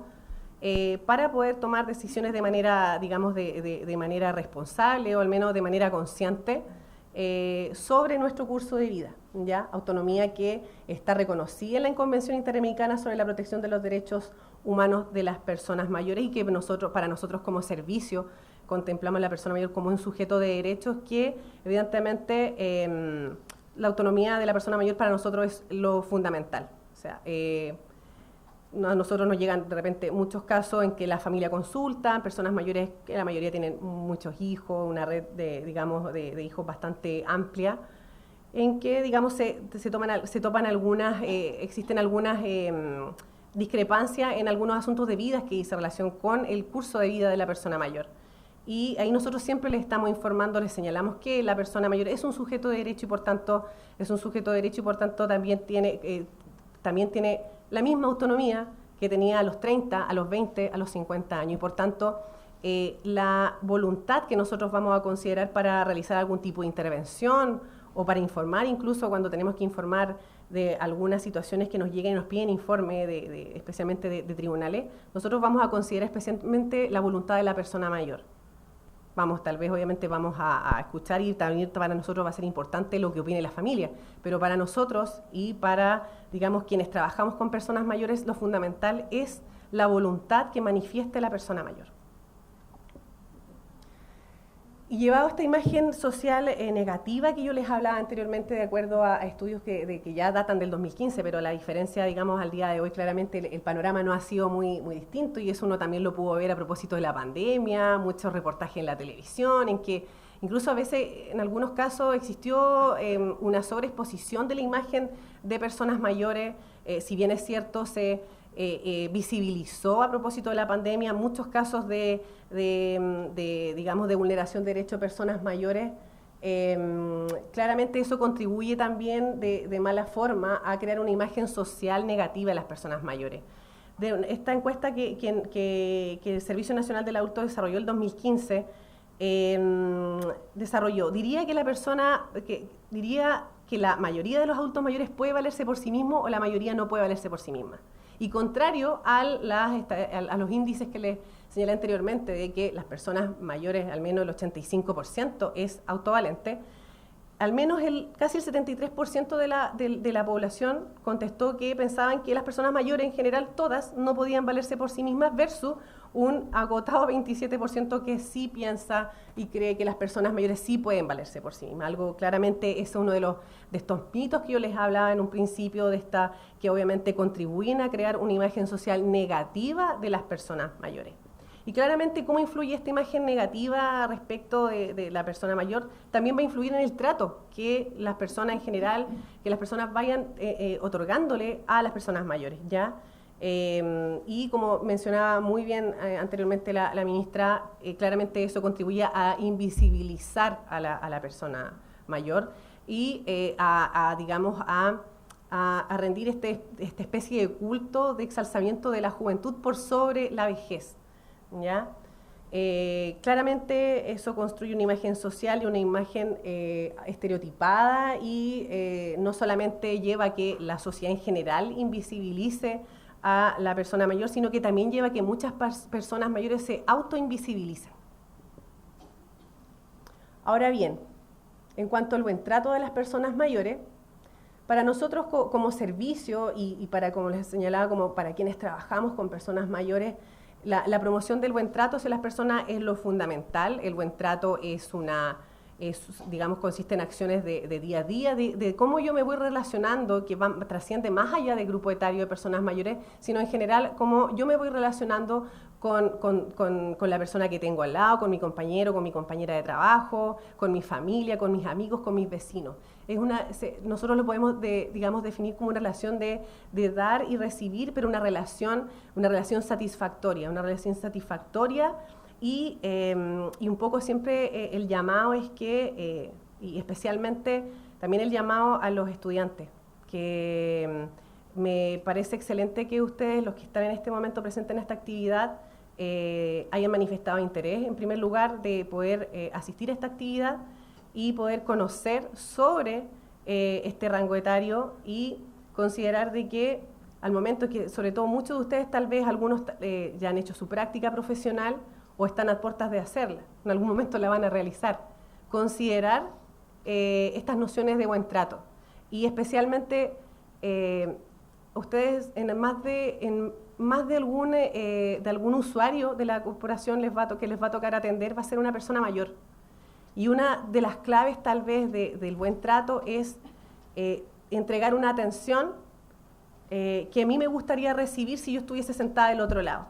Speaker 4: para poder tomar decisiones de manera, digamos, de manera responsable o al menos de manera consciente sobre nuestro curso de vida, ¿ya? Autonomía que está reconocida en la Convención Interamericana sobre la Protección de los Derechos Humanos de las Personas Mayores, y que para nosotros como servicio contemplamos a la persona mayor como un sujeto de derechos que evidentemente la autonomía de la persona mayor para nosotros es lo fundamental. O sea, a nosotros nos llegan de repente muchos casos en que la familia consulta, personas mayores que la mayoría tienen muchos hijos, una red de hijos bastante amplia, en que, digamos, existen algunas discrepancias en algunos asuntos de vida que se relacionan con el curso de vida de la persona mayor. Y ahí nosotros siempre les estamos informando, les señalamos que la persona mayor es un sujeto de derecho y por tanto también tiene la misma autonomía que tenía a los 30, a los 20, a los 50 años. Y por tanto, la voluntad que nosotros vamos a considerar para realizar algún tipo de intervención o para informar, incluso cuando tenemos que informar de algunas situaciones que nos lleguen y nos piden informe, especialmente de tribunales, nosotros vamos a considerar especialmente la voluntad de la persona mayor. Tal vez obviamente vamos a escuchar, y también para nosotros va a ser importante lo que opine la familia, pero para nosotros y para, digamos, quienes trabajamos con personas mayores, lo fundamental es la voluntad que manifieste la persona mayor. Y llevado a esta imagen social negativa que yo les hablaba anteriormente, de acuerdo a estudios que ya datan del 2015, pero la diferencia, digamos, al día de hoy, claramente el panorama no ha sido muy distinto, y eso uno también lo pudo ver a propósito de la pandemia, muchos reportajes en la televisión, en que incluso a veces, en algunos casos, existió una sobreexposición de la imagen de personas mayores. Si bien es cierto, se visibilizó a propósito de la pandemia muchos casos de vulneración de derechos de personas mayores. Claramente eso contribuye también de mala forma a crear una imagen social negativa de las personas mayores. Esta encuesta que el Servicio Nacional del Adulto desarrolló en el 2015, diría que la mayoría de los adultos mayores puede valerse por sí mismo, o la mayoría no puede valerse por sí misma. Y contrario a los índices que les señalé anteriormente, de que las personas mayores, al menos el 85% es autovalente, al menos casi el 73% de la población contestó que pensaban que las personas mayores en general, todas, no podían valerse por sí mismas, versus un agotado 27% que sí piensa y cree que las personas mayores sí pueden valerse por sí mismas. Algo claramente es uno de estos mitos que yo les hablaba en un principio, que obviamente contribuyen a crear una imagen social negativa de las personas mayores. Y claramente cómo influye esta imagen negativa respecto de la persona mayor, también va a influir en el trato que las personas en general, que las personas vayan otorgándole a las personas mayores, ¿ya? Y como mencionaba muy bien anteriormente la ministra, claramente eso contribuye a invisibilizar a la persona mayor y a rendir esta especie de culto de exalzamiento de la juventud por sobre la vejez, ¿ya? Claramente eso construye una imagen social y una imagen estereotipada y no solamente lleva a que la sociedad en general invisibilice a la persona mayor, sino que también lleva a que muchas personas mayores se autoinvisibilicen. Ahora bien, en cuanto al buen trato de las personas mayores, para nosotros como servicio y para, como les señalaba, como para quienes trabajamos con personas mayores, la promoción del buen trato hacia las personas es lo fundamental. El buen trato digamos, consiste en acciones de día a día, de cómo yo me voy relacionando, que trasciende más allá del grupo etario de personas mayores, sino en general cómo yo me voy relacionando con la persona que tengo al lado, con mi compañero, con mi compañera de trabajo, con mi familia, con mis amigos, con mis vecinos. Nosotros lo podemos, digamos, definir como una relación de dar y recibir, pero una relación satisfactoria, y un poco siempre el llamado es que, y especialmente también el llamado a los estudiantes, que me parece excelente que ustedes, los que están en este momento presentes en esta actividad, hayan manifestado interés, en primer lugar, de poder asistir a esta actividad y poder conocer sobre este rango etario y considerar de que al momento que, sobre todo muchos de ustedes, tal vez algunos ya han hecho su práctica profesional o están a puertas de hacerla, en algún momento la van a realizar, considerar estas nociones de buen trato y especialmente ustedes en más de algún usuario de la corporación que les va a tocar atender va a ser una persona mayor. Y una de las claves tal vez del buen trato es entregar una atención que a mí me gustaría recibir si yo estuviese sentada del otro lado.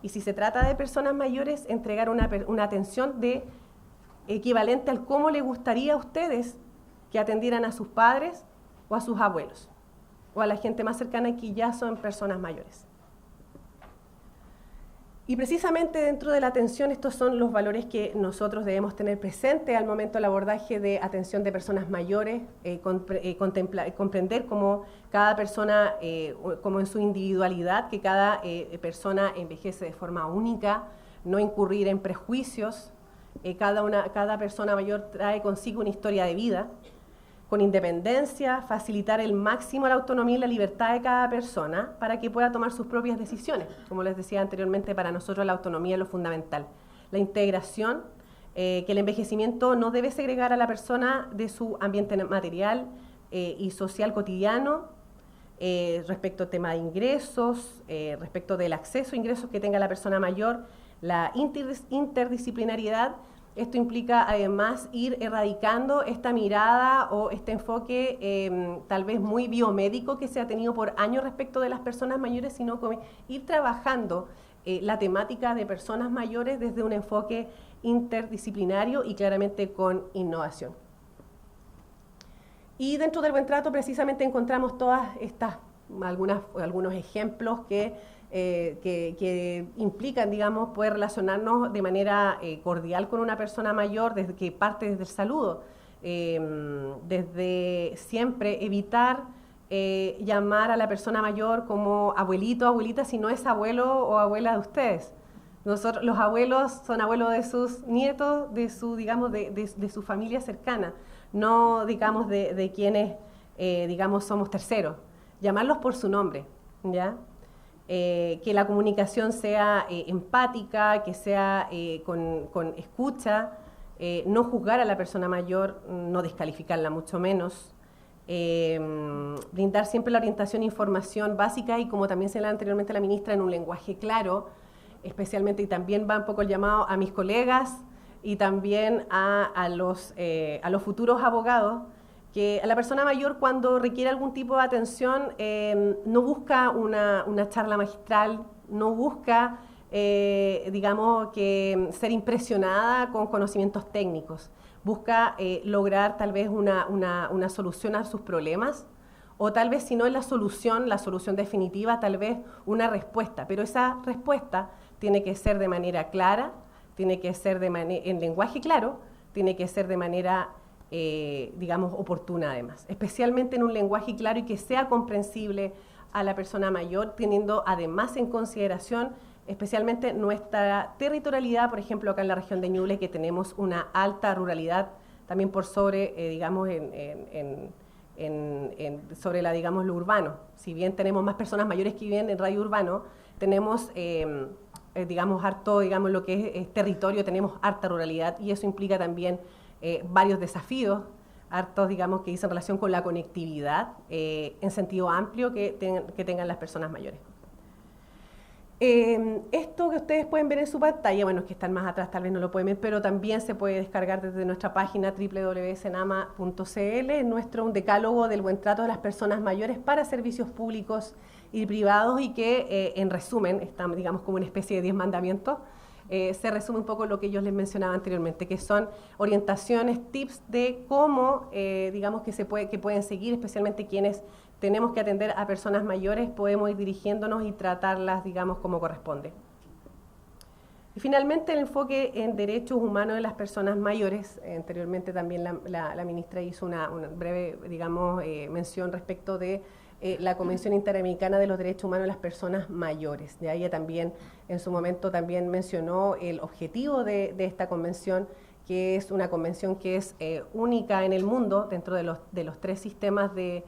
Speaker 4: Y si se trata de personas mayores, entregar una atención equivalente al cómo le gustaría a ustedes que atendieran a sus padres o a sus abuelos, o a la gente más cercana que ya son personas mayores. Y precisamente dentro de la atención, estos son los valores que nosotros debemos tener presente al momento del abordaje de atención de personas mayores, comprender cómo cada persona, como en su individualidad, que cada persona envejece de forma única, no incurrir en prejuicios, cada persona mayor trae consigo una historia de vida, con independencia, facilitar el máximo la autonomía y la libertad de cada persona para que pueda tomar sus propias decisiones. Como les decía anteriormente, para nosotros la autonomía es lo fundamental. La integración, que el envejecimiento no debe segregar a la persona de su ambiente material y social cotidiano, respecto al tema de ingresos, respecto del acceso a ingresos que tenga la persona mayor, la interdisciplinariedad. Esto implica además ir erradicando esta mirada o este enfoque tal vez muy biomédico que se ha tenido por años respecto de las personas mayores, sino como ir trabajando la temática de personas mayores desde un enfoque interdisciplinario y claramente con innovación. Y dentro del buen trato precisamente encontramos todas estas, algunos ejemplos que implican, digamos, poder relacionarnos de manera cordial con una persona mayor, desde que parte desde el saludo, desde siempre evitar llamar a la persona mayor como abuelito o abuelita si no es abuelo o abuela de ustedes. Nosotros, los abuelos son abuelos de sus nietos, de su familia cercana, no, digamos, de quienes, digamos, somos terceros. Llamarlos por su nombre, ¿ya? Que la comunicación sea empática, que sea con escucha, no juzgar a la persona mayor, no descalificarla mucho menos, brindar siempre la orientación e información básica y, como también señalaba anteriormente la ministra, en un lenguaje claro, especialmente, y también va un poco el llamado a mis colegas y también a los futuros abogados, que a la persona mayor cuando requiere algún tipo de atención no busca una charla magistral, no busca, digamos, que ser impresionada con conocimientos técnicos, busca lograr tal vez una solución a sus problemas, o tal vez si no es la solución definitiva, tal vez una respuesta, pero esa respuesta tiene que ser de manera clara, tiene que ser en lenguaje claro, tiene que ser de manera digamos, oportuna además, especialmente en un lenguaje claro y que sea comprensible a la persona mayor, teniendo además en consideración especialmente nuestra territorialidad, por ejemplo, acá en la región de Ñuble, que tenemos una alta ruralidad, también por sobre, digamos, sobre la, digamos, lo urbano. Si bien tenemos más personas mayores que viven en radio urbano, tenemos, digamos, harto, digamos, lo que es territorio, tenemos harta ruralidad, y eso implica también varios desafíos, hartos, digamos, que dicen relación con la conectividad en sentido amplio que tengan las personas mayores. Esto que ustedes pueden ver en su pantalla, bueno, es que están más atrás, tal vez no lo pueden ver, pero también se puede descargar desde nuestra página www.senama.cl, un decálogo del buen trato de las personas mayores para servicios públicos y privados, y que en resumen, están, digamos, como una especie de 10 mandamientos. Se resume un poco lo que yo les mencionaba anteriormente, que son orientaciones, tips de cómo, digamos, que pueden seguir, especialmente quienes tenemos que atender a personas mayores, podemos ir dirigiéndonos y tratarlas, digamos, como corresponde. Y finalmente, el enfoque en derechos humanos de las personas mayores. Anteriormente también la ministra hizo una breve, digamos, mención respecto de la Convención Interamericana de los Derechos Humanos de las Personas Mayores. De ahí ella también, en su momento, también mencionó el objetivo de esta convención, que es una convención que es única en el mundo dentro de los 3 sistemas que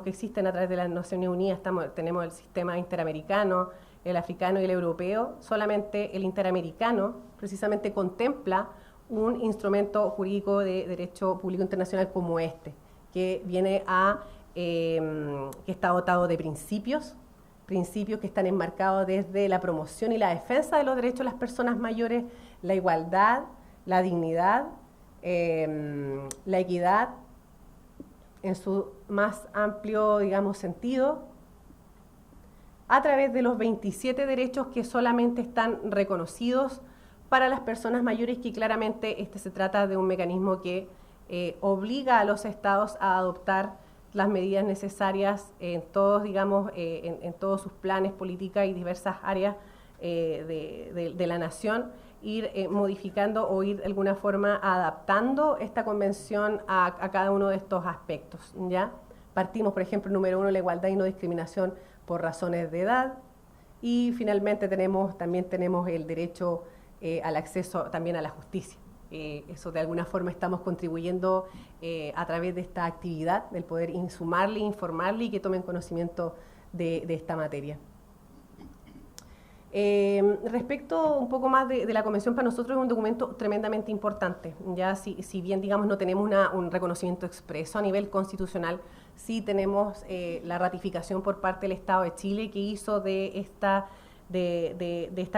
Speaker 4: existen a través de las Naciones Unidas. Tenemos el sistema interamericano, el africano y el europeo. Solamente el interamericano precisamente contempla un instrumento jurídico de derecho público internacional como este, que viene que está dotado de principios que están enmarcados desde la promoción y la defensa de los derechos de las personas mayores, la igualdad, la dignidad, la equidad en su más amplio, digamos, sentido, a través de los 27 derechos que solamente están reconocidos para las personas mayores, que claramente se trata de un mecanismo que obliga a los estados a adoptar las medidas necesarias en todos, digamos, en todos sus planes, políticas y diversas áreas de la nación, ir modificando o ir de alguna forma adaptando esta convención a cada uno de estos aspectos, ¿ya? Partimos, por ejemplo, número 1, la igualdad y no discriminación por razones de edad, y finalmente también tenemos el derecho al acceso también a la justicia. Eso de alguna forma estamos contribuyendo a través de esta actividad, del poder insumarle, informarle y que tomen conocimiento de esta materia. Respecto un poco más de la convención, para nosotros es un documento tremendamente importante. Ya si bien, digamos, no tenemos un reconocimiento expreso a nivel constitucional, sí tenemos la ratificación por parte del Estado de Chile, que hizo de esta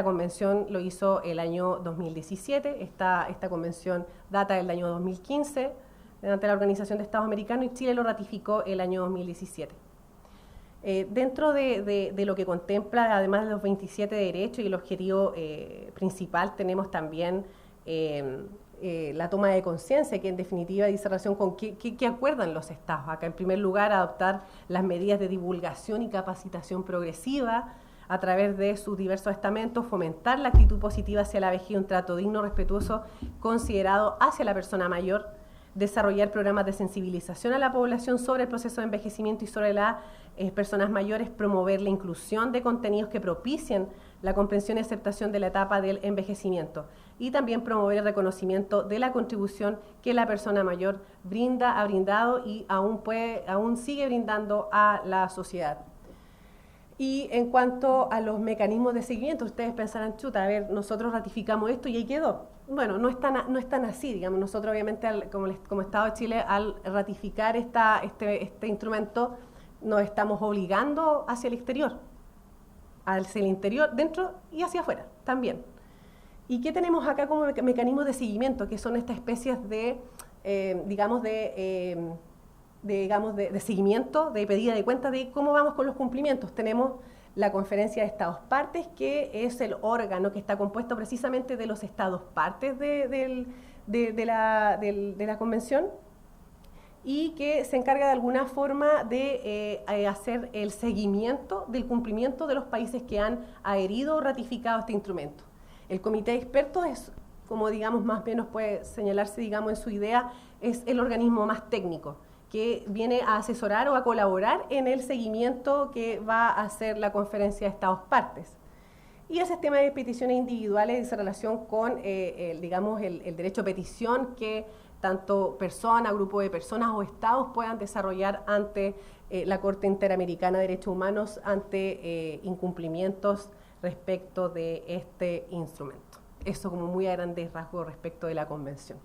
Speaker 4: convención, lo hizo el año 2017. Esta convención data del año 2015 ante la Organización de Estados Americanos, y Chile lo ratificó el año 2017. Dentro de lo que contempla, además de los 27 derechos y el objetivo principal, tenemos también la toma de conciencia, que en definitiva dice relación con qué acuerdan los estados. Acá, en primer lugar, adoptar las medidas de divulgación y capacitación progresiva a través de sus diversos estamentos, fomentar la actitud positiva hacia la vejez y un trato digno, respetuoso, considerado hacia la persona mayor, desarrollar programas de sensibilización a la población sobre el proceso de envejecimiento y sobre las personas mayores, promover la inclusión de contenidos que propicien la comprensión y aceptación de la etapa del envejecimiento, y también promover el reconocimiento de la contribución que la persona mayor ha brindado y aún sigue brindando a la sociedad. Y en cuanto a los mecanismos de seguimiento, ustedes pensarán, chuta, a ver, nosotros ratificamos esto y ahí quedó. Bueno, no es tan así, digamos. Nosotros, obviamente, como Estado de Chile, al ratificar este instrumento, nos estamos obligando hacia el exterior, hacia el interior, dentro y hacia afuera también. ¿Y qué tenemos acá como mecanismos de seguimiento? Que son estas especies de seguimiento, de pedida de cuentas de cómo vamos con los cumplimientos. Tenemos la Conferencia de Estados Partes, que es el órgano que está compuesto precisamente de los Estados Partes de la Convención, y que se encarga de alguna forma de hacer el seguimiento del cumplimiento de los países que han adherido o ratificado este instrumento. El Comité de Expertos es, como digamos, más o menos puede señalarse, digamos, en su idea, es el organismo más técnico, que viene a asesorar o a colaborar en el seguimiento que va a hacer la Conferencia de Estados Partes. Y el sistema de peticiones individuales dice relación con, digamos, el derecho a petición que tanto personas, grupo de personas o estados puedan desarrollar ante la Corte Interamericana de Derechos Humanos ante incumplimientos respecto de este instrumento. Eso como muy a grandes rasgos respecto de la Convención.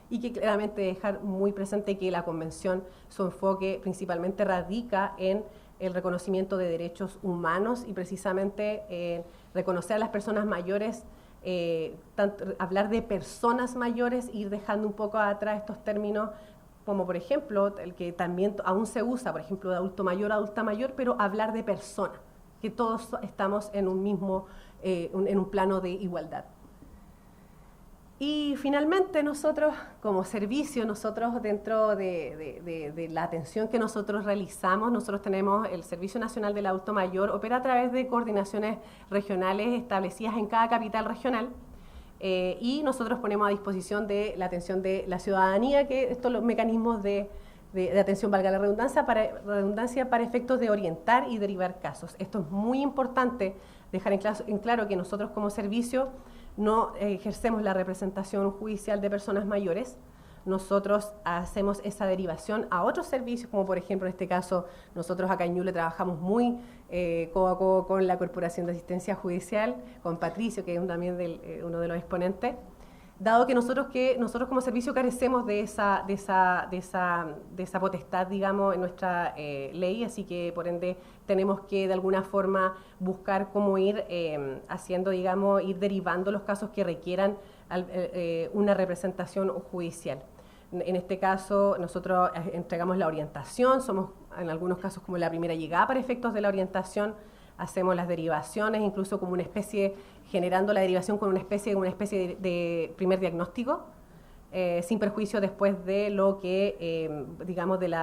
Speaker 4: Y que claramente dejar muy presente que la Convención, su enfoque principalmente radica en el reconocimiento de derechos humanos y precisamente reconocer a las personas mayores, hablar de personas mayores, ir dejando un poco atrás estos términos como por ejemplo el que también aún se usa, por ejemplo de adulto mayor, adulta mayor, pero hablar de persona, que todos estamos en un mismo, en un plano de igualdad. Y finalmente nosotros como servicio, nosotros dentro de la atención que nosotros realizamos, nosotros tenemos el Servicio Nacional del Adulto Mayor, opera a través de coordinaciones regionales establecidas en cada capital regional y nosotros ponemos a disposición de la atención de la ciudadanía, que estos los mecanismos de atención, valga la redundancia, para efectos de orientar y derivar casos. Esto es muy importante dejar en claro que nosotros como servicio no ejercemos la representación judicial de personas mayores, nosotros hacemos esa derivación a otros servicios, como por ejemplo en este caso nosotros acá en Ñuble trabajamos muy codo a codo con la Corporación de Asistencia Judicial, con Patricio, que es también uno de los exponentes, dado que nosotros como servicio carecemos de esa potestad, digamos, en nuestra ley, así que por ende tenemos que de alguna forma buscar cómo ir haciendo, digamos, ir derivando los casos que requieran una representación judicial. En este caso nosotros entregamos la orientación, somos en algunos casos como la primera llegada para efectos de la orientación, hacemos las derivaciones, incluso como una especie, generando la derivación con una especie de primer diagnóstico, sin perjuicio después de lo que, digamos, del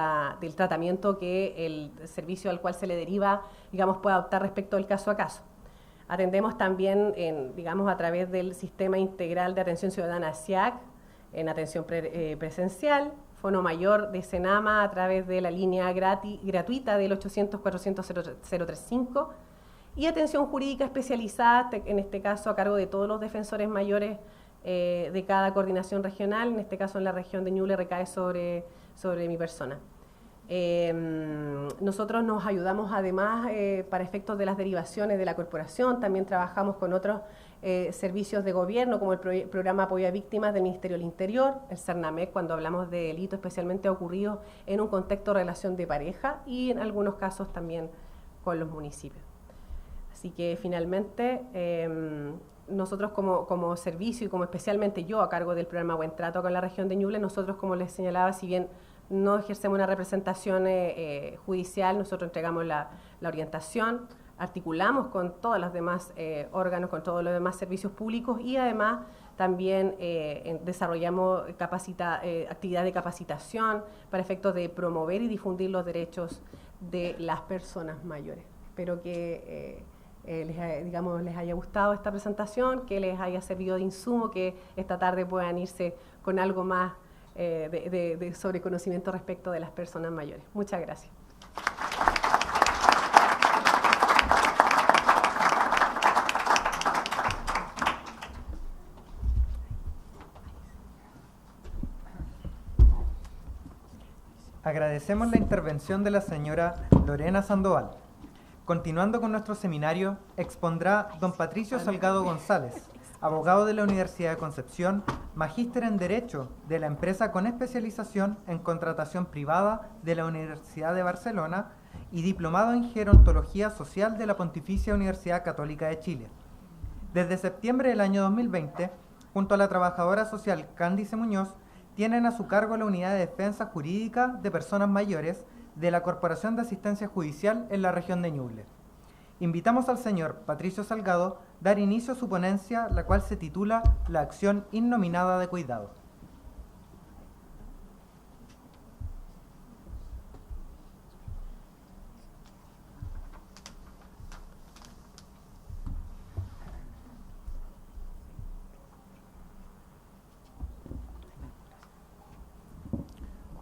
Speaker 4: tratamiento que el servicio al cual se le deriva, digamos, pueda adoptar respecto del caso a caso. Atendemos también, digamos, a través del Sistema Integral de Atención Ciudadana SIAC, en atención presencial, Fono Mayor de Senama a través de la línea gratuita del 800-400-035 y atención jurídica especializada, en este caso a cargo de todos los defensores mayores de cada coordinación regional, en este caso en la región de Ñuble recae sobre mi persona. Nosotros nos ayudamos además para efectos de las derivaciones de la corporación, también trabajamos con otros servicios de gobierno como el programa Apoyo a Víctimas del Ministerio del Interior, el CERNAMEC, cuando hablamos de delitos especialmente ocurridos en un contexto de relación de pareja y en algunos casos también con los municipios. Así que finalmente nosotros como servicio y como especialmente yo a cargo del programa Buen Trato con la región de Ñuble, nosotros como les señalaba, si bien no ejercemos una representación judicial, nosotros entregamos la orientación, articulamos con todos los demás órganos, con todos los demás servicios públicos y además también desarrollamos actividad de capacitación para efectos de promover y difundir los derechos de las personas mayores. Espero que les haya gustado esta presentación, que les haya servido de insumo, que esta tarde puedan irse con algo más sobre conocimiento respecto de las personas mayores. Muchas gracias.
Speaker 1: Agradecemos la intervención de la señora Lorena Sandoval. Continuando con nuestro seminario, expondrá don Patricio Salgado González, abogado de la Universidad de Concepción, magíster en Derecho de la empresa con especialización en contratación privada de la Universidad de Barcelona y diplomado en Gerontología Social de la Pontificia Universidad Católica de Chile. Desde septiembre del año 2020, junto a la trabajadora social Cándice Muñoz, tienen a su cargo la Unidad de Defensa Jurídica de Personas Mayores de la Corporación de Asistencia Judicial en la región de Ñuble. Invitamos al señor Patricio Salgado a dar inicio a su ponencia, la cual se titula La acción innominada de cuidado.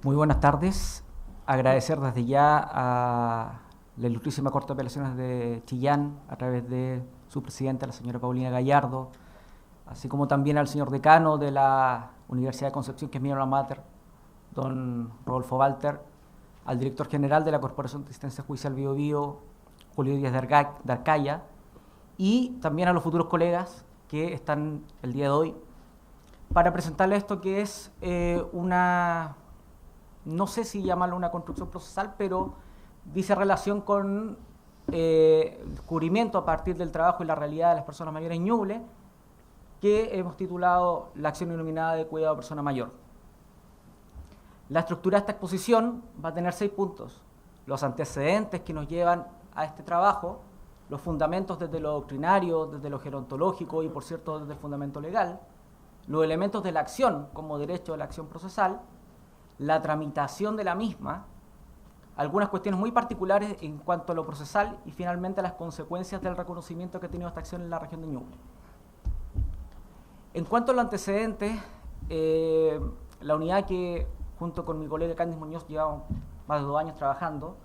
Speaker 5: Muy buenas tardes. agradecer desde ya a la Ilustrísima Corte de Apelaciones de Chillán, a través de su presidenta, la señora Paulina Gallardo, así como también al señor decano de la Universidad de Concepción, que es mi alma mater, don Rodolfo Walter, al director general de la Corporación de Asistencia Judicial Bío Bío, Julio Díaz de Arcaya, y también a los futuros colegas que están el día de hoy, para presentarles esto que es no sé si llamarlo una construcción procesal, pero dice relación con descubrimiento a partir del trabajo y la realidad de las personas mayores en Ñuble, que hemos titulado La acción iluminada de cuidado de persona mayor. La estructura de esta exposición va a tener 6 puntos: los antecedentes que nos llevan a este trabajo, los fundamentos desde lo doctrinario, desde lo gerontológico y, por cierto, desde el fundamento legal, los elementos de la acción como derecho de la acción procesal, la tramitación de la misma, algunas cuestiones muy particulares en cuanto a lo procesal y finalmente las consecuencias del reconocimiento que ha tenido esta acción en la región de Ñuble. En cuanto a los antecedentes, la unidad que junto con mi colega Candice Muñoz llevamos más de 2 años trabajando,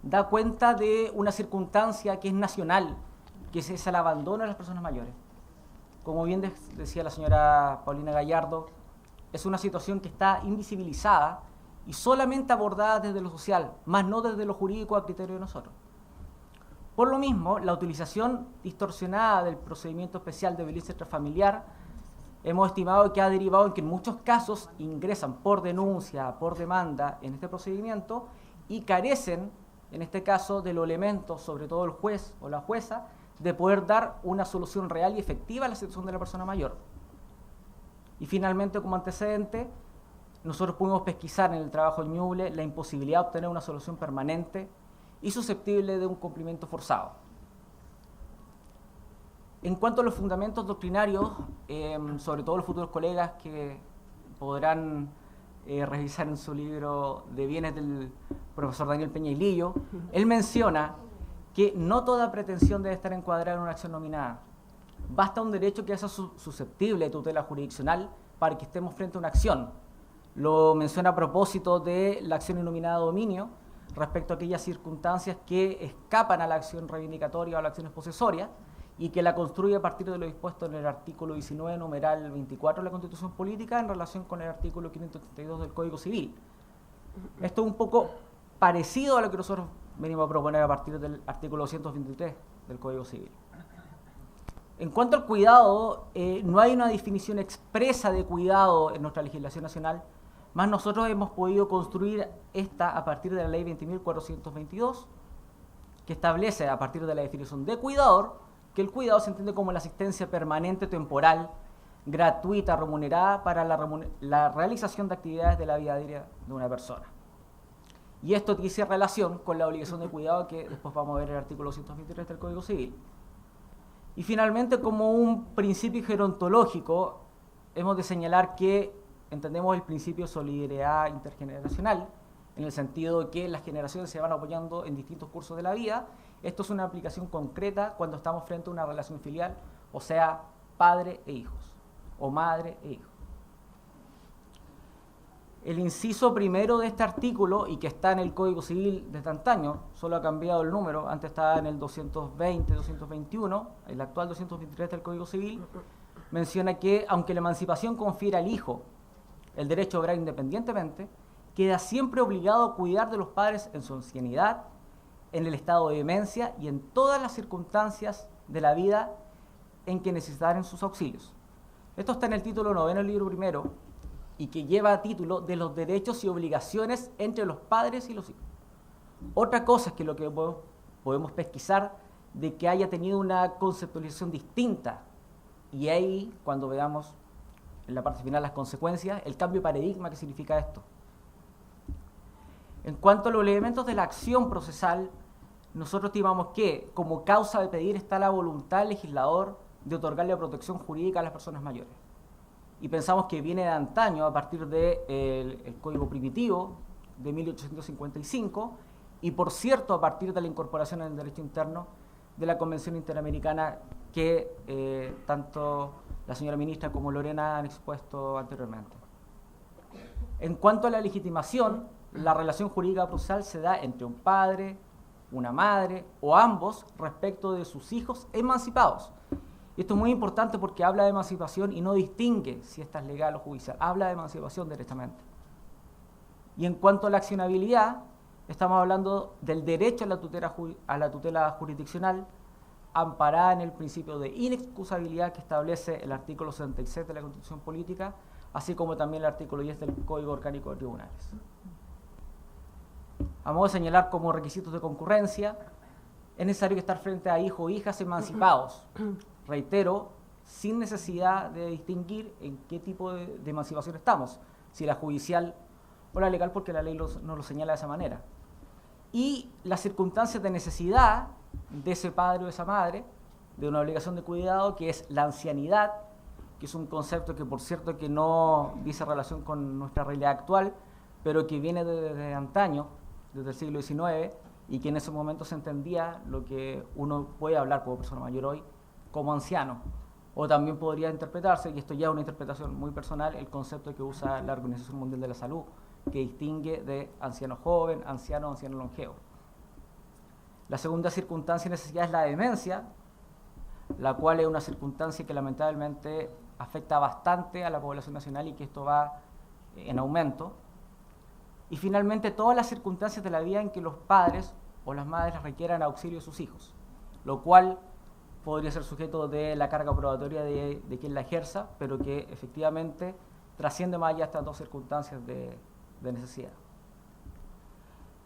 Speaker 5: da cuenta de una circunstancia que es nacional, que es el abandono de las personas mayores. Como bien decía la señora Paulina Gallardo, es una situación que está invisibilizada y solamente abordada desde lo social, más no desde lo jurídico a criterio de nosotros. Por lo mismo, la utilización distorsionada del procedimiento especial de violencia intrafamiliar hemos estimado que ha derivado en que en muchos casos ingresan por denuncia, por demanda en este procedimiento y carecen, en este caso, de los elementos, sobre todo el juez o la jueza, de poder dar una solución real y efectiva a la situación de la persona mayor. Y finalmente, como antecedente, nosotros pudimos pesquisar en el trabajo en Ñuble la imposibilidad de obtener una solución permanente y susceptible de un cumplimiento forzado. En cuanto a los fundamentos doctrinarios, sobre todo los futuros colegas que podrán revisar en su libro de bienes del profesor Daniel Peña y Lillo, él menciona que no toda pretensión debe estar encuadrada en una acción nominada. Basta un derecho que sea susceptible de tutela jurisdiccional para que estemos frente a una acción. Lo menciona a propósito de la acción inominada dominio, respecto a aquellas circunstancias que escapan a la acción reivindicatoria o a la acción exposesoria, y que la construye a partir de lo dispuesto en el artículo 19, numeral 24 de la Constitución Política en relación con el artículo 532 del Código Civil. Esto es un poco parecido a lo que nosotros venimos a proponer a partir del artículo 223 del Código Civil. En cuanto al cuidado, no hay una definición expresa de cuidado en nuestra legislación nacional, más nosotros hemos podido construir esta a partir de la Ley 20.422, que establece a partir de la definición de cuidador, que el cuidado se entiende como la asistencia permanente temporal, gratuita, remunerada para la realización de actividades de la vida diaria de una persona. Y esto dice relación con la obligación de cuidado que después vamos a ver en el artículo 223 del Código Civil. Y finalmente, como un principio gerontológico, hemos de señalar que entendemos el principio de solidaridad intergeneracional, en el sentido de que las generaciones se van apoyando en distintos cursos de la vida. Esto es una aplicación concreta cuando estamos frente a una relación filial, o sea, padre e hijos, o madre e hijos. El inciso primero de este artículo, y que está en el Código Civil desde antaño, solo ha cambiado el número, antes estaba en el 220, 221, el actual 223 del Código Civil, menciona que aunque la emancipación confiere al hijo el derecho a obrar independientemente, queda siempre obligado a cuidar de los padres en su ancianidad, en el estado de demencia y en todas las circunstancias de la vida en que necesitaren sus auxilios. Esto está en el título 9 del libro primero y que lleva a título de los derechos y obligaciones entre los padres y los hijos. Otra cosa es que lo que podemos pesquisar de que haya tenido una conceptualización distinta, y ahí, cuando veamos en la parte final las consecuencias, el cambio de paradigma que significa esto. En cuanto a los elementos de la acción procesal, nosotros estimamos que como causa de pedir está la voluntad del legislador de otorgarle protección jurídica a las personas mayores. Y pensamos que viene de antaño, a partir del Código Primitivo de 1855, y por cierto, a partir de la incorporación en el derecho interno de la Convención Interamericana que tanto la señora ministra como Lorena han expuesto anteriormente. En cuanto a la legitimación, la relación jurídica procesal se da entre un padre, una madre o ambos respecto de sus hijos emancipados. Y esto es muy importante porque habla de emancipación y no distingue si esta es legal o judicial, habla de emancipación directamente. Y en cuanto a la accionabilidad, estamos hablando del derecho a la tutela jurisdiccional amparada en el principio de inexcusabilidad que establece el artículo 76 de la Constitución Política, así como también el artículo 10 del Código Orgánico de Tribunales. A modo de señalar como requisitos de concurrencia, es necesario estar frente a hijos o hijas emancipados, reitero, sin necesidad de distinguir en qué tipo de emancipación estamos, si la judicial o la legal, porque la ley nos lo señala de esa manera. Y las circunstancias de necesidad de ese padre o esa madre, de una obligación de cuidado, que es la ancianidad, que es un concepto que, por cierto, que no dice relación con nuestra realidad actual, pero que viene desde antaño, desde el siglo XIX, y que en ese momento se entendía lo que uno puede hablar como persona mayor hoy, como anciano. O también podría interpretarse, y esto ya es una interpretación muy personal, el concepto que usa la Organización Mundial de la Salud, que distingue de anciano joven, anciano longevo. La segunda circunstancia de necesidad es la demencia, la cual es una circunstancia que lamentablemente afecta bastante a la población nacional y que esto va en aumento. Y finalmente todas las circunstancias de la vida en que los padres o las madres requieran auxilio de sus hijos, lo cual podría ser sujeto de la carga probatoria de quien la ejerza, pero que efectivamente trasciende más allá estas dos circunstancias de necesidad.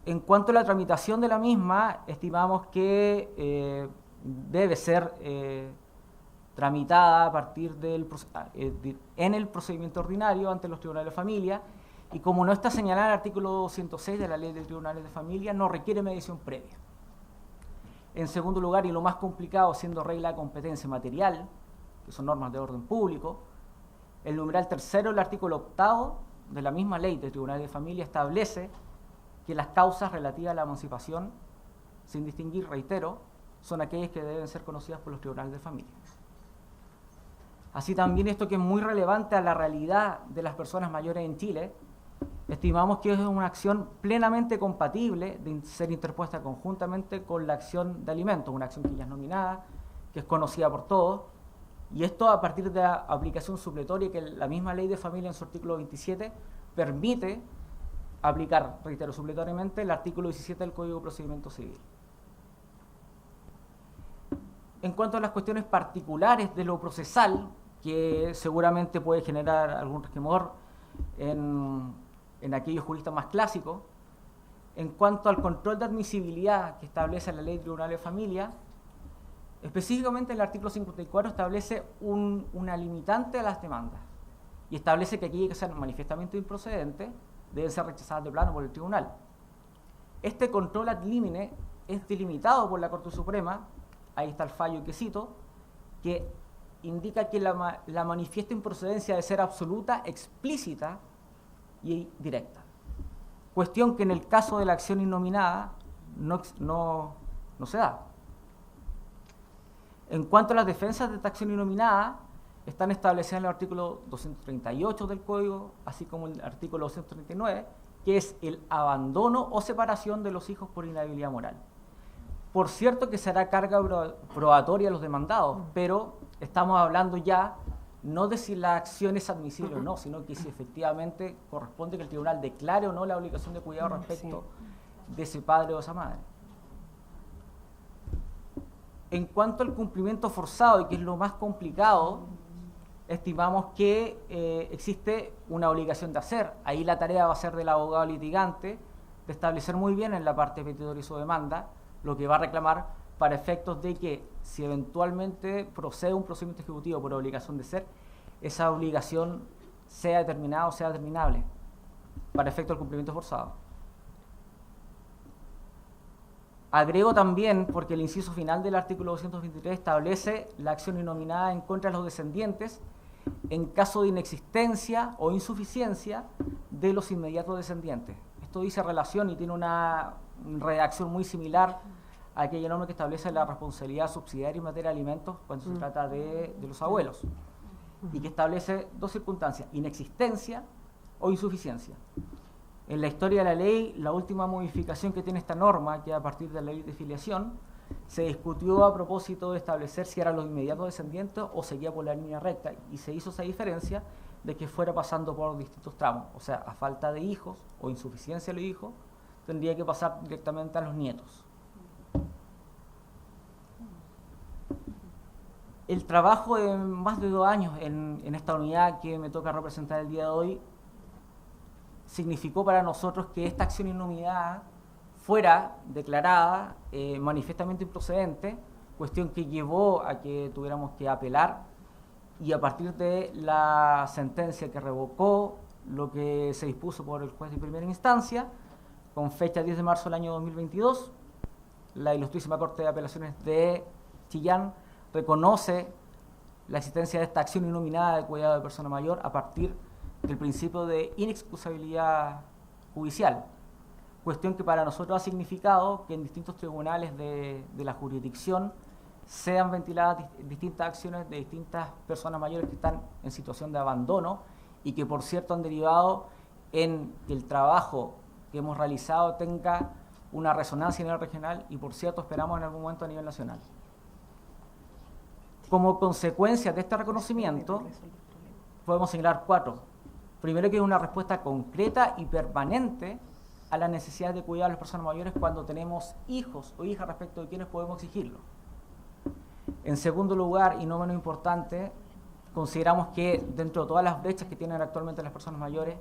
Speaker 5: En cuanto a la tramitación de la misma, estimamos que debe ser tramitada a partir en el procedimiento ordinario ante los tribunales de familia, y como no está señalada en el artículo 206 de la Ley de Tribunales de Familia, no requiere mediación previa. En segundo lugar, y lo más complicado, siendo regla de competencia material, que son normas de orden público, el numeral tercero del artículo 8 de la misma Ley de Tribunales de Familia establece que las causas relativas a la emancipación, sin distinguir, reitero, son aquellas que deben ser conocidas por los tribunales de familia. Así también esto, que es muy relevante a la realidad de las personas mayores en Chile, estimamos que es una acción plenamente compatible de ser interpuesta conjuntamente con la acción de alimentos, una acción que ya es nominada, que es conocida por todos, y esto a partir de la aplicación supletoria que la misma Ley de Familia en su artículo 27 permite aplicar, reitero, supletoriamente el artículo 17 del Código de Procedimiento Civil. En cuanto a las cuestiones particulares de lo procesal, que seguramente puede generar algún resquemor en aquellos juristas más clásicos, en cuanto al control de admisibilidad que establece la Ley de Tribunales de Familia, específicamente el artículo 54 establece una limitante a las demandas y establece que aquellas que sean manifiestamente improcedentes deben ser rechazadas de plano por el tribunal. Este control ad limine es delimitado por la Corte Suprema, ahí está el fallo que cito, que indica que la manifiesta improcedencia debe ser absoluta, explícita y directa. Cuestión que en el caso de la acción innominada no se da. En cuanto a las defensas de esta acción innominada, están establecidas en el artículo 238 del Código, así como el artículo 239, que es el abandono o separación de los hijos por inhabilidad moral. Por cierto que se hará carga probatoria a los demandados, pero estamos hablando ya no de si la acción es admisible o no, sino que si efectivamente corresponde que el tribunal declare o no la obligación de cuidado respecto de ese padre o esa madre. En cuanto al cumplimiento forzado, y que es lo más complicado, estimamos que existe una obligación de hacer. Ahí la tarea va a ser del abogado litigante de establecer muy bien en la parte petitoria y su demanda lo que va a reclamar para efectos de que si eventualmente procede un procedimiento ejecutivo por obligación de ser, esa obligación sea determinada o sea determinable para efecto del cumplimiento forzado. Agrego también, porque el inciso final del artículo 223 establece la acción innominada en contra de los descendientes en caso de inexistencia o insuficiencia de los inmediatos descendientes. Esto dice relación y tiene una redacción muy similar a aquella norma que establece la responsabilidad subsidiaria en materia de alimentos cuando se trata de los abuelos, y que establece dos circunstancias: inexistencia o insuficiencia. En la historia de la ley, la última modificación que tiene esta norma, que a partir de la ley de filiación, se discutió a propósito de establecer si eran los inmediatos descendientes o seguía por la línea recta, y se hizo esa diferencia de que fuera pasando por distintos tramos. O sea, a falta de hijos o insuficiencia de los hijos, tendría que pasar directamente a los nietos. El trabajo de más de 2 años en esta unidad que me toca representar el día de hoy significó para nosotros que esta acción innominada fuera declarada manifiestamente improcedente, cuestión que llevó a que tuviéramos que apelar, y a partir de la sentencia que revocó lo que se dispuso por el juez de primera instancia, con fecha 10 de marzo del año 2022, la Ilustrísima Corte de Apelaciones de Chillán reconoce la existencia de esta acción innominada de cuidado de persona mayor a partir del principio de inexcusabilidad judicial, cuestión que para nosotros ha significado que en distintos tribunales de la jurisdicción sean ventiladas distintas acciones de distintas personas mayores que están en situación de abandono y que por cierto han derivado en que el trabajo que hemos realizado tenga una resonancia a nivel regional y por cierto esperamos en algún momento a nivel nacional. Como consecuencia de este reconocimiento, podemos señalar 4. Primero, que es una respuesta concreta y permanente a la necesidad de cuidar a las personas mayores cuando tenemos hijos o hijas respecto de quienes podemos exigirlo. En segundo lugar, y no menos importante, consideramos que dentro de todas las brechas que tienen actualmente las personas mayores,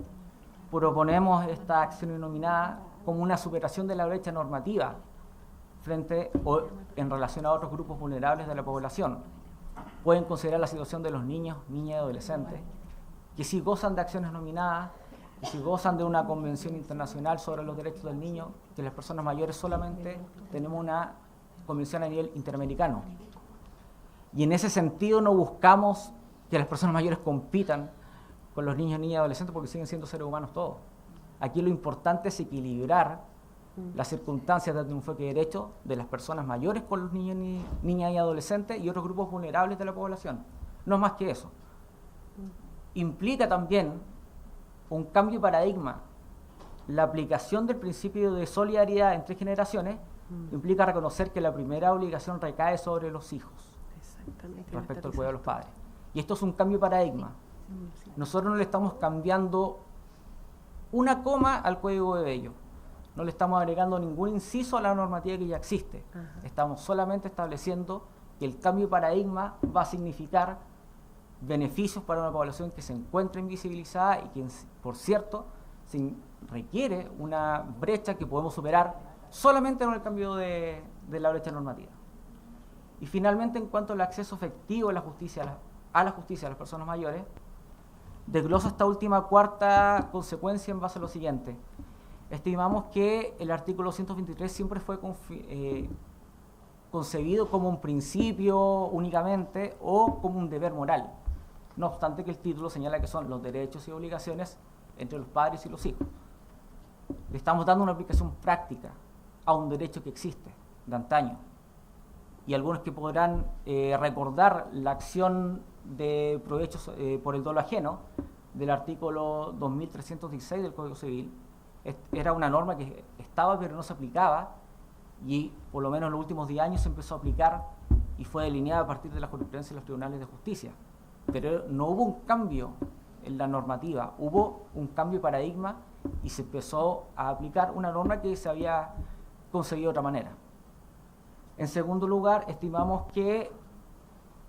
Speaker 5: proponemos esta acción innominada como una superación de la brecha normativa frente o en relación a otros grupos vulnerables de la población. Pueden considerar la situación de los niños, niñas y adolescentes, que sí gozan de acciones nominadas, que sí gozan de una convención internacional sobre los derechos del niño, que las personas mayores solamente tenemos una convención a nivel interamericano. Y en ese sentido no buscamos que las personas mayores compitan con los niños, niñas y adolescentes porque siguen siendo seres humanos todos. Aquí lo importante es equilibrar las circunstancias de un enfoque de derecho de las personas mayores con los niños, niñas y adolescentes y otros grupos vulnerables de la población. No más que eso. Implica también un cambio de paradigma. La aplicación del principio de solidaridad entre generaciones implica reconocer que la primera obligación recae sobre los hijos respecto al cuidado de los padres. Y esto es un cambio de paradigma. Nosotros no le estamos cambiando una coma al Código de Bello. No le estamos agregando ningún inciso a la normativa que ya existe. Estamos solamente estableciendo que el cambio de paradigma va a significar beneficios para una población que se encuentra invisibilizada y que, por cierto, requiere una brecha que podemos superar solamente con el cambio de la brecha normativa. Y finalmente, en cuanto al acceso efectivo a la justicia de las personas mayores, desglosa esta última cuarta consecuencia en base a lo siguiente. Estimamos que el artículo 123 siempre fue concebido como un principio únicamente o como un deber moral, no obstante que el título señala que son los derechos y obligaciones entre los padres y los hijos. Le estamos dando una aplicación práctica a un derecho que existe de antaño. Y algunos que podrán recordar la acción de provechos por el dolo ajeno del artículo 2316 del Código Civil. Era una norma que estaba pero no se aplicaba y por lo menos en los últimos 10 años se empezó a aplicar y fue delineada a partir de la jurisprudencia de los tribunales de justicia. Pero no hubo un cambio en la normativa, hubo un cambio de paradigma y se empezó a aplicar una norma que se había concebido de otra manera. En segundo lugar, estimamos que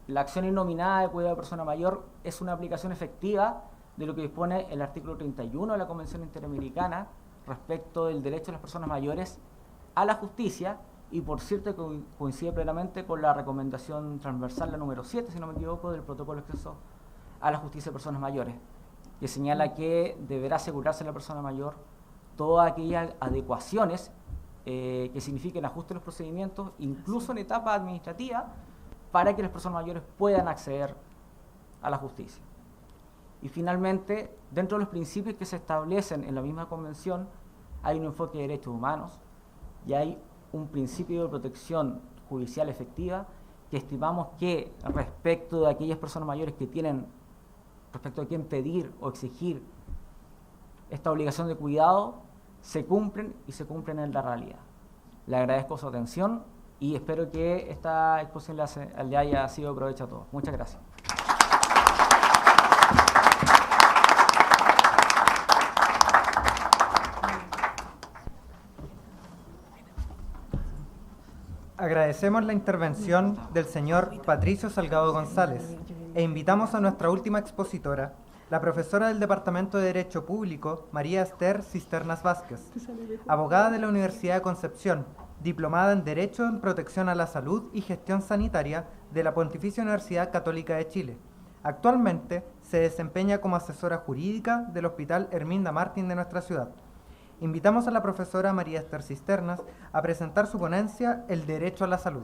Speaker 5: la acción innominada de cuidado de persona mayor es una aplicación efectiva de lo que dispone el artículo 31 de la Convención Interamericana respecto del derecho de las personas mayores a la justicia y por cierto coincide plenamente con la recomendación transversal, la número 7, si no me equivoco, del protocolo de acceso a la justicia de personas mayores, que señala que deberá asegurarse la persona mayor todas aquellas adecuaciones que signifiquen ajuste en los procedimientos, incluso en etapa administrativa, para que las personas mayores puedan acceder a la justicia. Y finalmente, dentro de los principios que se establecen en la misma convención, hay un enfoque de derechos humanos y hay un principio de protección judicial efectiva que estimamos que respecto de aquellas personas mayores que tienen, respecto a quien pedir o exigir esta obligación de cuidado, se cumplen y se cumplen en la realidad. Le agradezco su atención y espero que esta exposición le haya sido de provecho a todos. Muchas gracias.
Speaker 1: Agradecemos la intervención del señor Patricio Salgado González e invitamos a nuestra última expositora, la profesora del Departamento de Derecho Público, María Esther Cisternas Vázquez, abogada de la Universidad de Concepción, diplomada en Derecho en Protección a la Salud y Gestión Sanitaria de la Pontificia Universidad Católica de Chile. Actualmente se desempeña como asesora jurídica del Hospital Herminda Martín de nuestra ciudad. Invitamos a la profesora María Esther Cisternas a presentar su ponencia El Derecho a la Salud.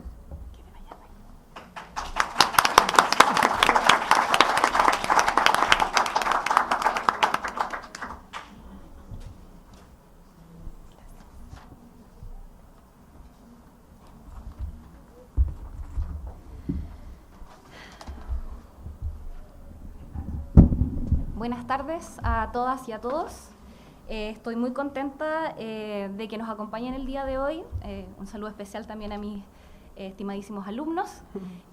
Speaker 6: Buenas tardes a todas y a todos. Estoy muy contenta de que nos acompañen el día de hoy. Un saludo especial también a mis estimadísimos alumnos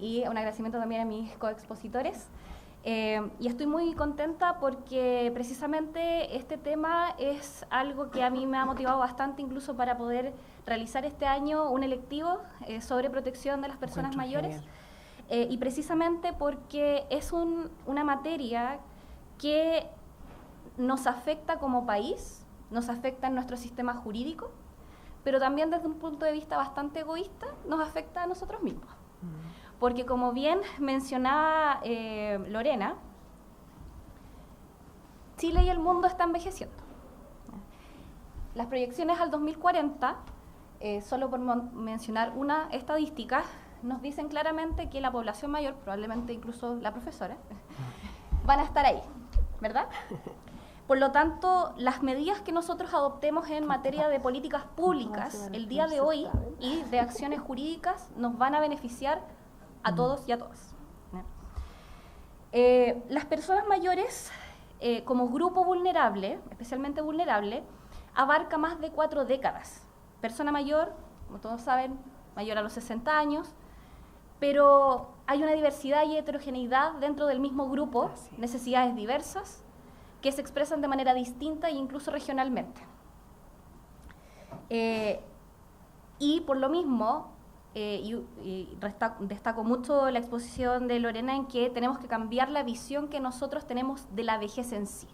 Speaker 6: y un agradecimiento también a mis coexpositores. Y estoy muy contenta porque precisamente este tema es algo que a mí me ha motivado bastante incluso para poder realizar este año un electivo sobre protección de las personas mayores. Y precisamente porque es una materia que nos afecta como país, nos afecta en nuestro sistema jurídico, pero también desde un punto de vista bastante egoísta nos afecta a nosotros mismos. Porque como bien mencionaba Lorena, Chile y el mundo están envejeciendo. Las proyecciones al 2040, solo por mencionar una estadística, nos dicen claramente que la población mayor, probablemente incluso la profesora, van a estar ahí, ¿verdad? Por lo tanto, las medidas que nosotros adoptemos en materia de políticas públicas el día de hoy y de acciones jurídicas nos van a beneficiar a todos y a todas. Las personas mayores, como grupo vulnerable, especialmente vulnerable, abarca más de 4 décadas. Persona mayor, como todos saben, mayor a los 60 años, pero hay una diversidad y heterogeneidad dentro del mismo grupo, necesidades diversas, que se expresan de manera distinta e incluso regionalmente. Y por lo mismo, destaco mucho la exposición de Lorena en que tenemos que cambiar la visión que nosotros tenemos de la vejez en sí.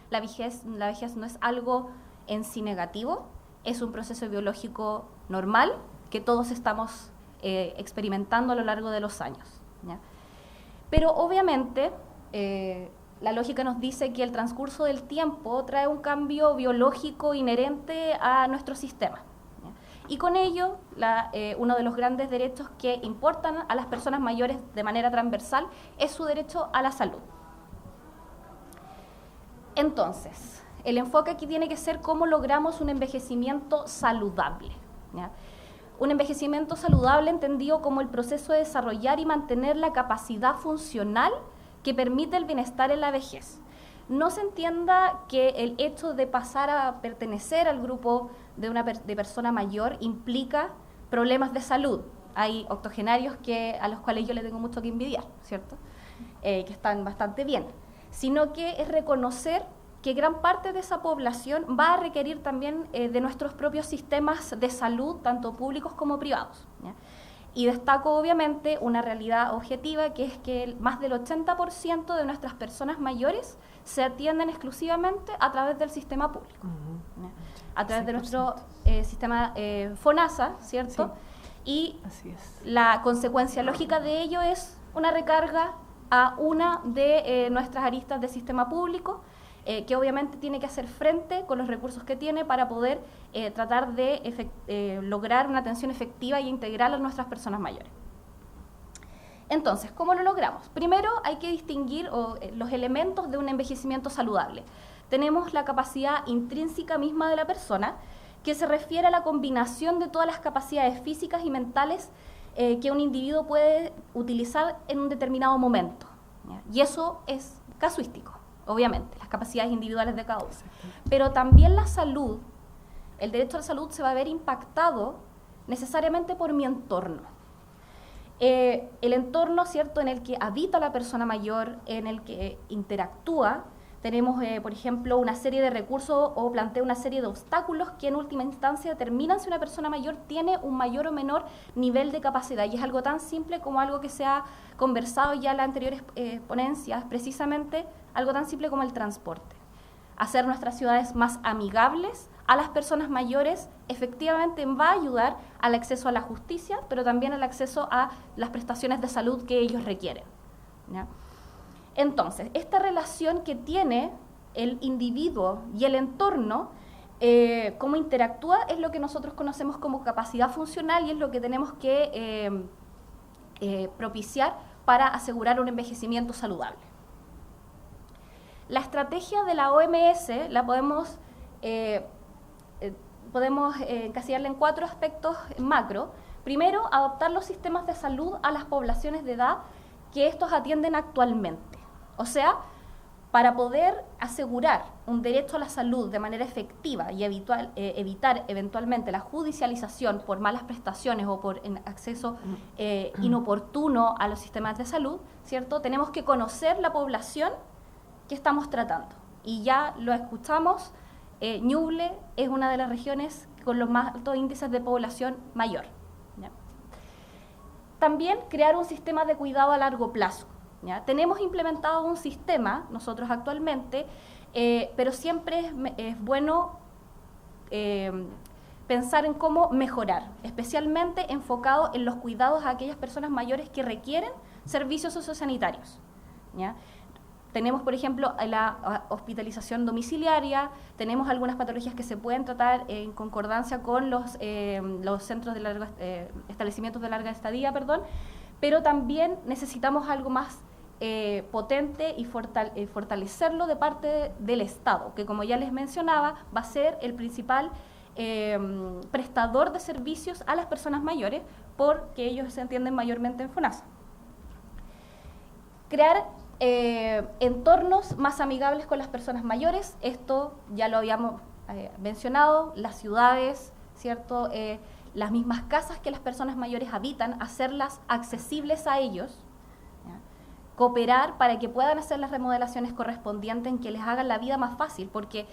Speaker 6: La vejez no es algo en sí negativo, es un proceso biológico normal que todos estamos experimentando a lo largo de los años. Pero obviamente, la lógica nos dice que el transcurso del tiempo trae un cambio biológico inherente a nuestro sistema. Y con ello, uno de los grandes derechos que importan a las personas mayores de manera transversal es su derecho a la salud. Entonces, el enfoque aquí tiene que ser cómo logramos un envejecimiento saludable. ¿Ya? Un envejecimiento saludable entendido como el proceso de desarrollar y mantener la capacidad funcional que permite el bienestar en la vejez. No se entienda que el hecho de pasar a pertenecer al grupo de persona mayor implica problemas de salud. Hay octogenarios a los cuales yo le tengo mucho que envidiar, ¿cierto? Que están bastante bien. Sino que es reconocer que gran parte de esa población va a requerir también de nuestros propios sistemas de salud, tanto públicos como privados, ¿ya? Y destaco obviamente una realidad objetiva, que es que más del 80% de nuestras personas mayores se atienden exclusivamente a través del sistema público, ¿ya? A través de nuestro sistema FONASA, ¿cierto? Sí. Y la consecuencia lógica de ello es una recarga a una de nuestras aristas del sistema público, que obviamente tiene que hacer frente con los recursos que tiene para poder tratar de lograr una atención efectiva e integral a nuestras personas mayores. Entonces, ¿cómo lo logramos? Primero hay que distinguir los elementos de un envejecimiento saludable. Tenemos la capacidad intrínseca misma de la persona, que se refiere a la combinación de todas las capacidades físicas y mentales que un individuo puede utilizar en un determinado momento, ¿ya? Y eso es casuístico, obviamente, las capacidades individuales de cada uno. Pero también la salud el derecho a la salud se va a ver impactado necesariamente por mi entorno. El entorno, ¿cierto?, en el que habita la persona mayor, en el que interactúa. Tenemos, por ejemplo, una serie de recursos o plantea una serie de obstáculos que en última instancia determinan si una persona mayor tiene un mayor o menor nivel de capacidad. Y es algo tan simple como algo que se ha conversado ya en las anteriores ponencias, precisamente algo tan simple como el transporte. Hacer nuestras ciudades más amigables a las personas mayores efectivamente va a ayudar al acceso a la justicia, pero también al acceso a las prestaciones de salud que ellos requieren, ¿ya? Entonces, esta relación que tiene el individuo y el entorno, cómo interactúa, es lo que nosotros conocemos como capacidad funcional y es lo que tenemos que propiciar para asegurar un envejecimiento saludable. La estrategia de la OMS la podemos encasillarla en 4 aspectos macro. Primero, adaptar los sistemas de salud a las poblaciones de edad que estos atienden actualmente. O sea, para poder asegurar un derecho a la salud de manera efectiva y evitar eventualmente la judicialización por malas prestaciones o por acceso inoportuno a los sistemas de salud, ¿cierto? Tenemos que conocer la población que estamos tratando. Y ya lo escuchamos, Ñuble es una de las regiones con los más altos índices de población mayor, ¿ya? También crear un sistema de cuidado a largo plazo, ¿ya? Tenemos implementado un sistema nosotros actualmente, pero siempre es bueno pensar en cómo mejorar, especialmente enfocado en los cuidados a aquellas personas mayores que requieren servicios sociosanitarios, ¿ya? Tenemos, por ejemplo, la hospitalización domiciliaria, tenemos algunas patologías que se pueden tratar en concordancia con los centros de establecimientos de larga estadía, pero también necesitamos algo más potente y fortalecerlo de parte del Estado, que como ya les mencionaba, va a ser el principal prestador de servicios a las personas mayores, porque ellos se entienden mayormente en FONASA. Crear entornos más amigables con las personas mayores, esto ya lo habíamos mencionado, las ciudades, ¿cierto? Las mismas casas que las personas mayores habitan, hacerlas accesibles a ellos, ¿ya? Cooperar para que puedan hacer las remodelaciones correspondientes en que les hagan la vida más fácil, porque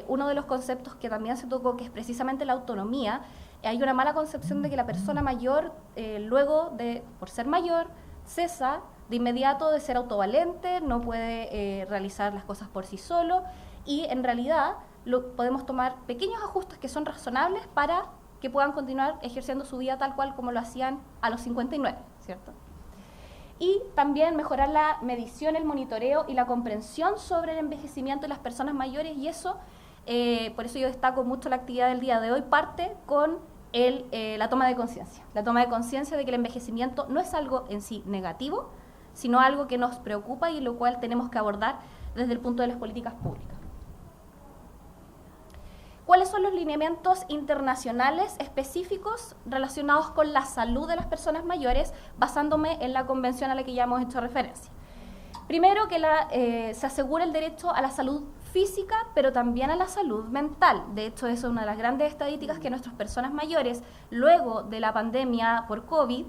Speaker 6: uno de los conceptos que también se tocó, que es precisamente la autonomía, hay una mala concepción de que la persona mayor, por ser mayor, cesa de inmediato de ser autovalente, no puede realizar las cosas por sí solo, y en realidad podemos tomar pequeños ajustes que son razonables para que puedan continuar ejerciendo su vida tal cual como lo hacían a los 59, ¿cierto? Y también mejorar la medición, el monitoreo y la comprensión sobre el envejecimiento de las personas mayores, y eso, por eso yo destaco mucho la actividad del día de hoy, parte con la toma de conciencia. La toma de conciencia de que el envejecimiento no es algo en sí negativo, sino algo que nos preocupa y lo cual tenemos que abordar desde el punto de las políticas públicas. ¿Cuáles son los lineamientos internacionales específicos relacionados con la salud de las personas mayores, basándome en la convención a la que ya hemos hecho referencia? Primero, que se asegure el derecho a la salud física, pero también a la salud mental. De hecho, eso es una de las grandes estadísticas que nuestras personas mayores, luego de la pandemia por COVID,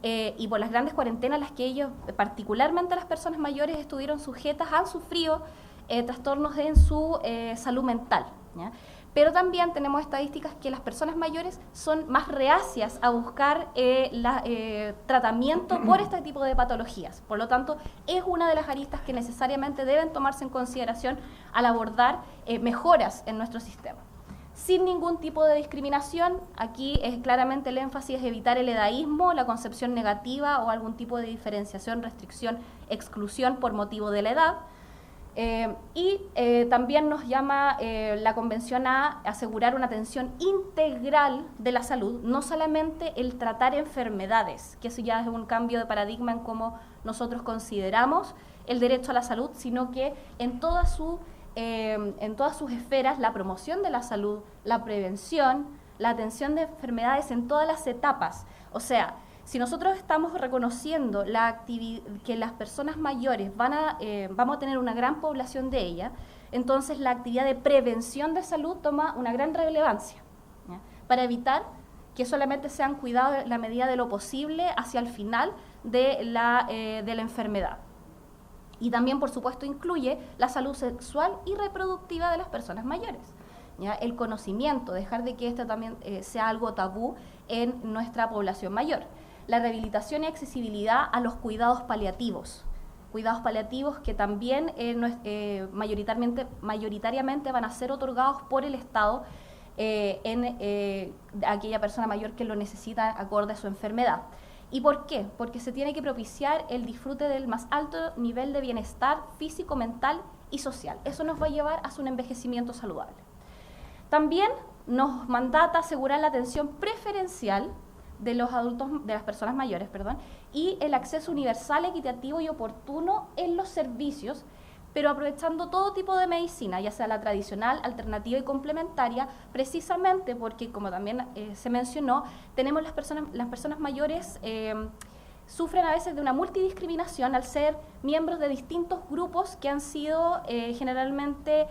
Speaker 6: y por las grandes cuarentenas a las que ellos, particularmente las personas mayores, estuvieron sujetas, han sufrido trastornos en su salud mental, ¿ya? Pero también tenemos estadísticas que las personas mayores son más reacias a buscar tratamiento por este tipo de patologías. Por lo tanto, es una de las aristas que necesariamente deben tomarse en consideración al abordar mejoras en nuestro sistema. Sin ningún tipo de discriminación, aquí es claramente el énfasis es evitar el edaísmo, la concepción negativa o algún tipo de diferenciación, restricción, exclusión por motivo de la edad. También nos llama la Convención a asegurar una atención integral de la salud, no solamente el tratar enfermedades, que eso ya es un cambio de paradigma en cómo nosotros consideramos el derecho a la salud, sino que en todas sus esferas, la promoción de la salud, la prevención, la atención de enfermedades en todas las etapas. O sea, si nosotros estamos reconociendo que las personas mayores vamos a tener una gran población de ellas, entonces la actividad de prevención de salud toma una gran relevancia, ¿ya? Para evitar que solamente sean cuidados en la medida de lo posible hacia el final de la enfermedad. Y también, por supuesto, incluye la salud sexual y reproductiva de las personas mayores, ¿ya? El conocimiento, dejar de que esto también sea algo tabú en nuestra población mayor. La rehabilitación y accesibilidad a los cuidados paliativos que también mayoritariamente van a ser otorgados por el Estado en aquella persona mayor que lo necesita acorde a su enfermedad. ¿Y por qué? Porque se tiene que propiciar el disfrute del más alto nivel de bienestar físico, mental y social. Eso nos va a llevar a un envejecimiento saludable. También nos mandata asegurar la atención preferencial de los adultos, de las personas mayores, y el acceso universal, equitativo y oportuno en los servicios, pero aprovechando todo tipo de medicina, ya sea la tradicional, alternativa y complementaria, precisamente porque, como también se mencionó, tenemos las personas mayores sufren a veces de una multidiscriminación al ser miembros de distintos grupos que han sido generalmente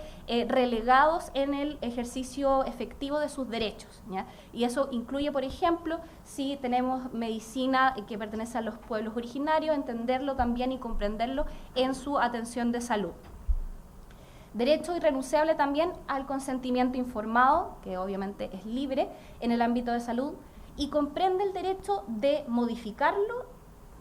Speaker 6: relegados en el ejercicio efectivo de sus derechos, ¿ya? Y eso incluye, por ejemplo, si tenemos medicina que pertenece a los pueblos originarios, entenderlo también y comprenderlo en su atención de salud. Derecho irrenunciable también al consentimiento informado, que obviamente es libre en el ámbito de salud, y comprende el derecho de modificarlo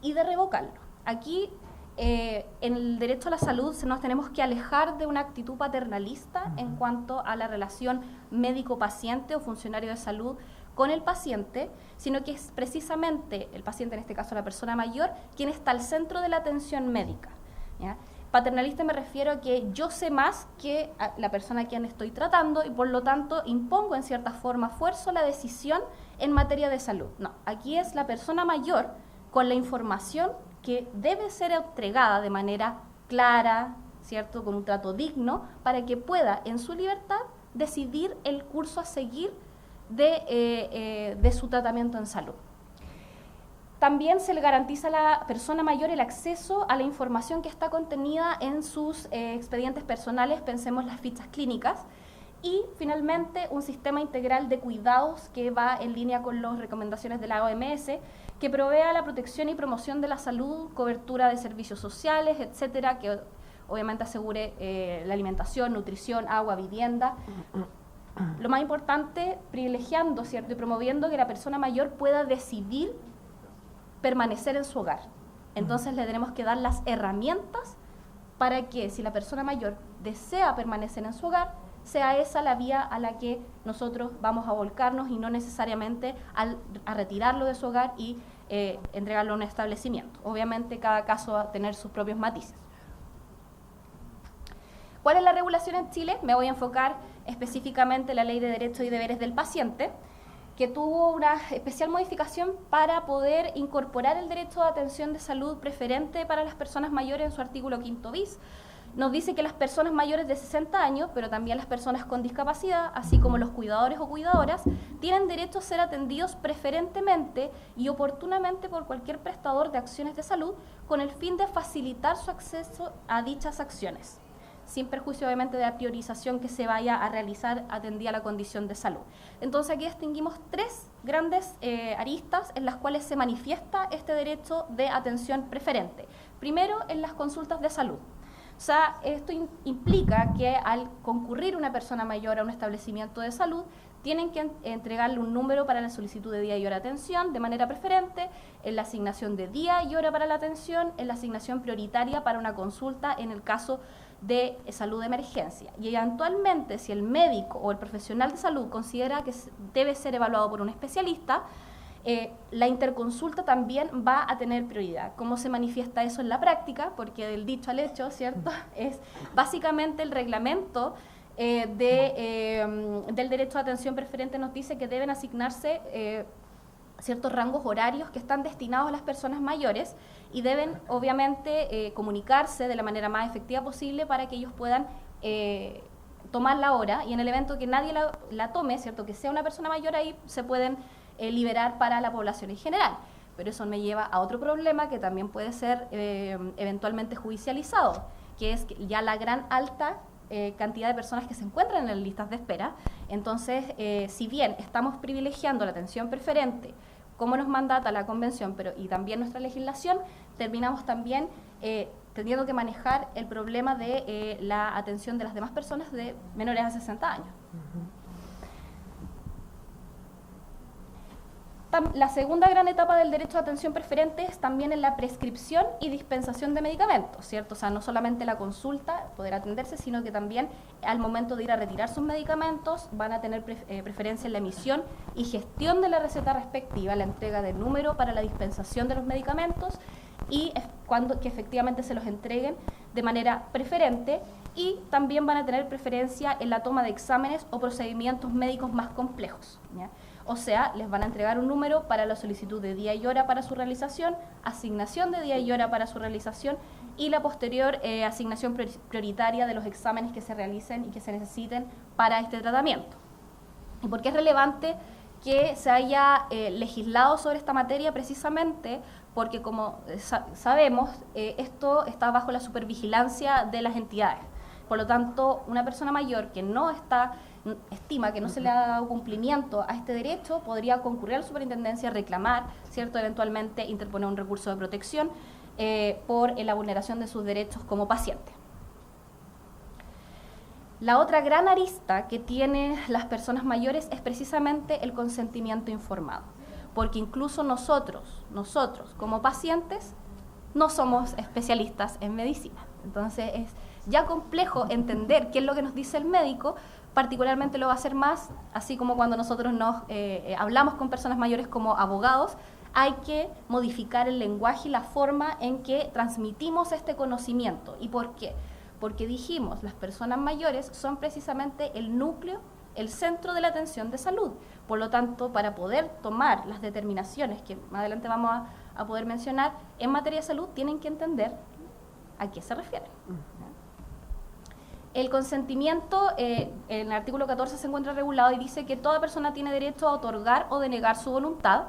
Speaker 6: y de revocarlo. Aquí, en el derecho a la salud, nos tenemos que alejar de una actitud paternalista en cuanto a la relación médico-paciente o funcionario de salud con el paciente, sino que es precisamente el paciente, en este caso la persona mayor, quien está al centro de la atención médica, ¿ya? Paternalista me refiero a que yo sé más que la persona a quien estoy tratando y por lo tanto impongo en cierta forma, fuerzo la decisión en materia de salud. No, aquí es la persona mayor con la información que debe ser entregada de manera clara, ¿cierto?, con un trato digno, para que pueda en su libertad decidir el curso a seguir de su tratamiento en salud. También se le garantiza a la persona mayor el acceso a la información que está contenida en sus expedientes personales, pensemos las fichas clínicas, y finalmente un sistema integral de cuidados que va en línea con las recomendaciones de la OMS, que provea la protección y promoción de la salud, cobertura de servicios sociales, etcétera, que obviamente asegure la alimentación, nutrición, agua, vivienda. Lo más importante, privilegiando, ¿cierto?, y promoviendo que la persona mayor pueda decidir permanecer en su hogar. Entonces le tenemos que dar las herramientas para que, si la persona mayor desea permanecer en su hogar, sea esa la vía a la que nosotros vamos a volcarnos y no necesariamente a retirarlo de su hogar y entregarlo a un establecimiento. Obviamente cada caso va a tener sus propios matices. ¿Cuál es la regulación en Chile? Me voy a enfocar específicamente en la Ley de Derechos y Deberes del Paciente, que tuvo una especial modificación para poder incorporar el derecho de atención de salud preferente para las personas mayores en su artículo 5 bis. Nos dice que las personas mayores de 60 años, pero también las personas con discapacidad, así como los cuidadores o cuidadoras, tienen derecho a ser atendidos preferentemente y oportunamente por cualquier prestador de acciones de salud con el fin de facilitar su acceso a dichas acciones, sin perjuicio obviamente de la priorización que se vaya a realizar atendida a la condición de salud. Entonces aquí distinguimos tres grandes aristas en las cuales se manifiesta este derecho de atención preferente. Primero, en las consultas de salud. O sea, esto implica que al concurrir una persona mayor a un establecimiento de salud, tienen que entregarle un número para la solicitud de día y hora de atención de manera preferente, en la asignación de día y hora para la atención, en la asignación prioritaria para una consulta en el caso de salud de emergencia. Y eventualmente, si el médico o el profesional de salud considera que debe ser evaluado por un especialista, la interconsulta también va a tener prioridad. ¿Cómo se manifiesta eso en la práctica? Porque del dicho al hecho, ¿cierto? Es básicamente el reglamento del derecho a atención preferente nos dice que deben asignarse ciertos rangos horarios que están destinados a las personas mayores y deben obviamente comunicarse de la manera más efectiva posible para que ellos puedan tomar la hora, y en el evento que nadie la tome, ¿cierto?, que sea una persona mayor, ahí se pueden liberar para la población en general. Pero eso me lleva a otro problema que también puede ser eventualmente judicializado, que es que ya la gran alta cantidad de personas que se encuentran en las listas de espera. Entonces, si bien estamos privilegiando la atención preferente, como nos mandata la Convención y también nuestra legislación, terminamos también teniendo que manejar el problema de la atención de las demás personas de menores a 60 años. La segunda gran etapa del derecho a atención preferente es también en la prescripción y dispensación de medicamentos, ¿cierto? O sea, no solamente la consulta, poder atenderse, sino que también al momento de ir a retirar sus medicamentos van a tener preferencia en la emisión y gestión de la receta respectiva, la entrega del número para la dispensación de los medicamentos y que efectivamente se los entreguen de manera preferente, y también van a tener preferencia en la toma de exámenes o procedimientos médicos más complejos, ¿ya? O sea, les van a entregar un número para la solicitud de día y hora para su realización, asignación de día y hora para su realización y la posterior asignación prioritaria de los exámenes que se realicen y que se necesiten para este tratamiento. ¿Y por qué es relevante que se haya legislado sobre esta materia? Precisamente porque, como sabemos, esto está bajo la supervigilancia de las entidades. Por lo tanto, una persona mayor que estima que no se le ha dado cumplimiento a este derecho, podría concurrir a la superintendencia, reclamar, ¿cierto?, eventualmente interponer un recurso de protección por la vulneración de sus derechos como paciente. La otra gran arista que tienen las personas mayores es precisamente el consentimiento informado, porque incluso nosotros como pacientes no somos especialistas en medicina. Entonces es ya complejo entender qué es lo que nos dice el médico, particularmente lo va a hacer más, así como cuando nosotros hablamos con personas mayores como abogados, hay que modificar el lenguaje y la forma en que transmitimos este conocimiento. ¿Y por qué? Porque dijimos, las personas mayores son precisamente el núcleo, el centro de la atención de salud. Por lo tanto, para poder tomar las determinaciones que más adelante vamos a poder mencionar en materia de salud, tienen que entender a qué se refieren. El consentimiento, en el artículo 14 se encuentra regulado y dice que toda persona tiene derecho a otorgar o denegar su voluntad,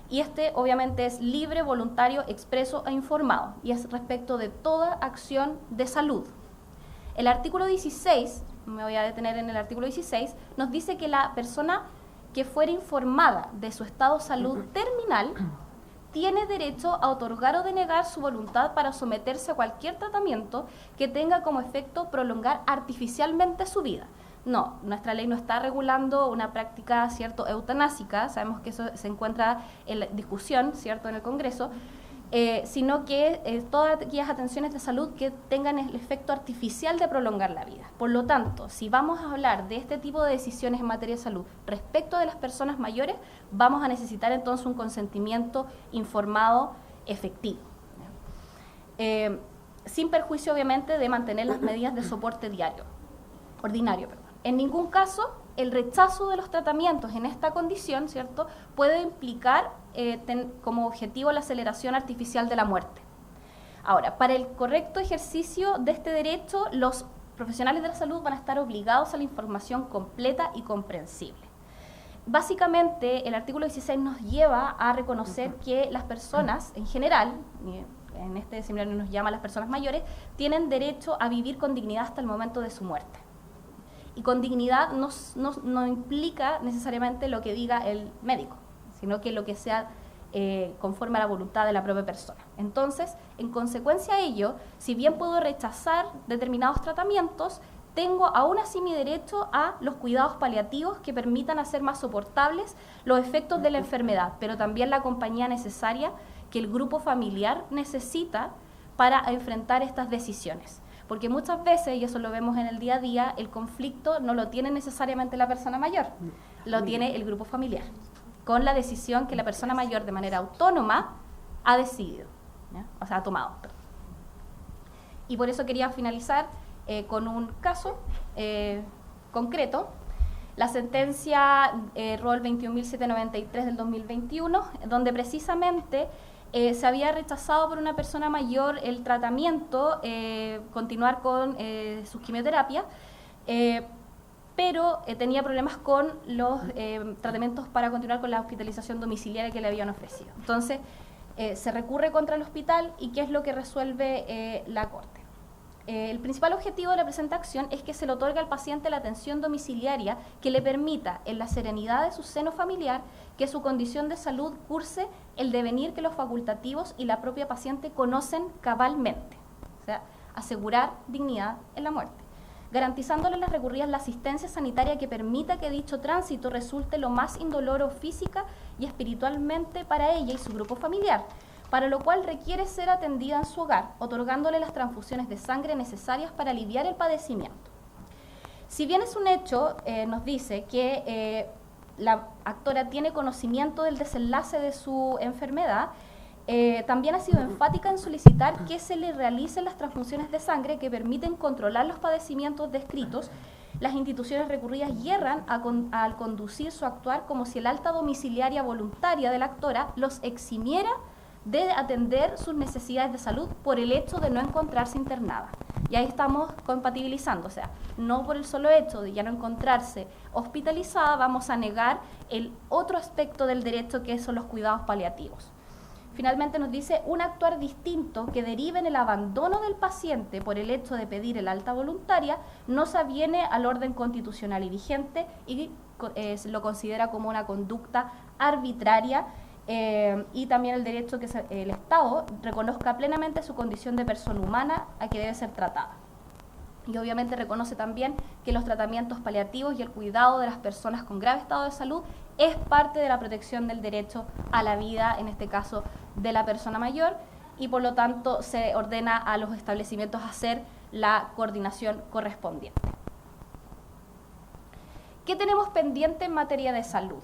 Speaker 6: y obviamente es libre, voluntario, expreso e informado, y es respecto de toda acción de salud. El artículo 16, me voy a detener en el artículo 16, nos dice que la persona que fuera informada de su estado de salud terminal tiene derecho a otorgar o denegar su voluntad para someterse a cualquier tratamiento que tenga como efecto prolongar artificialmente su vida. No, nuestra ley no está regulando una práctica, ¿cierto?, eutanásica, sabemos que eso se encuentra en discusión, ¿cierto?, en el Congreso, sino que todas aquellas atenciones de salud que tengan el efecto artificial de prolongar la vida. Por lo tanto, si vamos a hablar de este tipo de decisiones en materia de salud respecto de las personas mayores, vamos a necesitar entonces un consentimiento informado efectivo, sin perjuicio obviamente de mantener las medidas de soporte ordinario. En ningún caso el rechazo de los tratamientos en esta condición, ¿cierto?, puede implicar como objetivo la aceleración artificial de la muerte. Ahora, para el correcto ejercicio de este derecho, los profesionales de la salud van a estar obligados a la información completa y comprensible. Básicamente, el artículo 16 nos lleva a reconocer que las personas, en general, en este seminario nos llama a las personas mayores, tienen derecho a vivir con dignidad hasta el momento de su muerte. Y con dignidad no implica necesariamente lo que diga el médico, sino que lo que sea conforme a la voluntad de la propia persona. Entonces, en consecuencia a ello, si bien puedo rechazar determinados tratamientos, tengo aún así mi derecho a los cuidados paliativos que permitan hacer más soportables los efectos de la enfermedad, pero también la compañía necesaria que el grupo familiar necesita para enfrentar estas decisiones. Porque muchas veces, y eso lo vemos en el día a día, el conflicto no lo tiene necesariamente la persona mayor, lo tiene el grupo familiar, con la decisión que la persona mayor de manera autónoma ha decidido, ¿ya? O sea, ha tomado. Perdón. Y por eso quería finalizar con un caso concreto, la sentencia ROL 21.793 del 2021, donde precisamente se había rechazado por una persona mayor el tratamiento, continuar con sus quimioterapias, pero tenía problemas con los tratamientos para continuar con la hospitalización domiciliaria que le habían ofrecido. Entonces, se recurre contra el hospital y ¿qué es lo que resuelve la Corte? El principal objetivo de la presente acción es que se le otorgue al paciente la atención domiciliaria que le permita, en la serenidad de su seno familiar, que su condición de salud curse el devenir que los facultativos y la propia paciente conocen cabalmente. O sea, asegurar dignidad en la muerte, garantizándole a las recurridas la asistencia sanitaria que permita que dicho tránsito resulte lo más indoloro física y espiritualmente para ella y su grupo familiar, para lo cual requiere ser atendida en su hogar, otorgándole las transfusiones de sangre necesarias para aliviar el padecimiento. Si bien es un hecho, nos dice que la actora tiene conocimiento del desenlace de su enfermedad, también ha sido enfática en solicitar que se le realicen las transfusiones de sangre que permiten controlar los padecimientos descritos. Las instituciones recurridas hierran al conducir su actuar como si el alta domiciliaria voluntaria de la actora los eximiera de atender sus necesidades de salud por el hecho de no encontrarse internada. Y ahí estamos compatibilizando, o sea, no por el solo hecho de ya no encontrarse hospitalizada vamos a negar el otro aspecto del derecho que son los cuidados paliativos. Finalmente nos dice, un actuar distinto que derive en el abandono del paciente por el hecho de pedir el alta voluntaria no se aviene al orden constitucional y vigente y lo considera como una conducta arbitraria, y también el derecho que el Estado reconozca plenamente su condición de persona humana a que debe ser tratada. Y obviamente reconoce también que los tratamientos paliativos y el cuidado de las personas con grave estado de salud es parte de la protección del derecho a la vida, en este caso de la persona mayor, y por lo tanto se ordena a los establecimientos hacer la coordinación correspondiente. ¿Qué tenemos pendiente en materia de salud?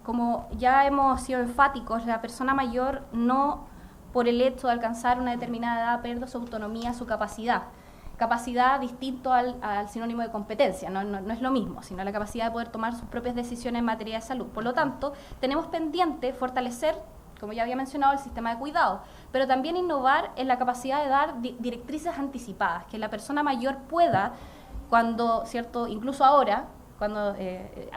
Speaker 6: Como ya hemos sido enfáticos, la persona mayor no, por el hecho de alcanzar una determinada edad, pierde su autonomía, su capacidad. Capacidad distinto al sinónimo de competencia, no es lo mismo, sino la capacidad de poder tomar sus propias decisiones en materia de salud. Por lo tanto, tenemos pendiente fortalecer, como ya había mencionado, el sistema de cuidado, pero también innovar en la capacidad de dar directrices anticipadas, que la persona mayor pueda, cuando, ¿cierto?, incluso ahora, cuando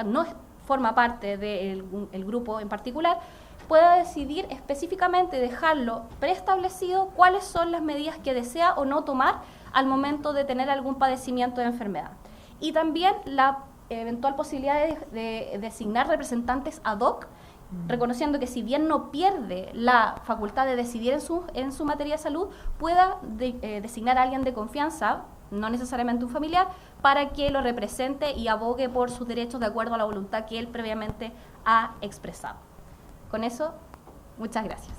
Speaker 6: no forma parte del grupo en particular, pueda decidir específicamente, dejarlo preestablecido cuáles son las medidas que desea o no tomar al momento de tener algún padecimiento de enfermedad. Y también la eventual posibilidad de designar representantes ad hoc, reconociendo que si bien no pierde la facultad de decidir en su materia de salud, pueda designar a alguien de confianza, no necesariamente un familiar, para que lo represente y abogue por sus derechos de acuerdo a la voluntad que él previamente ha expresado. Con eso, muchas gracias.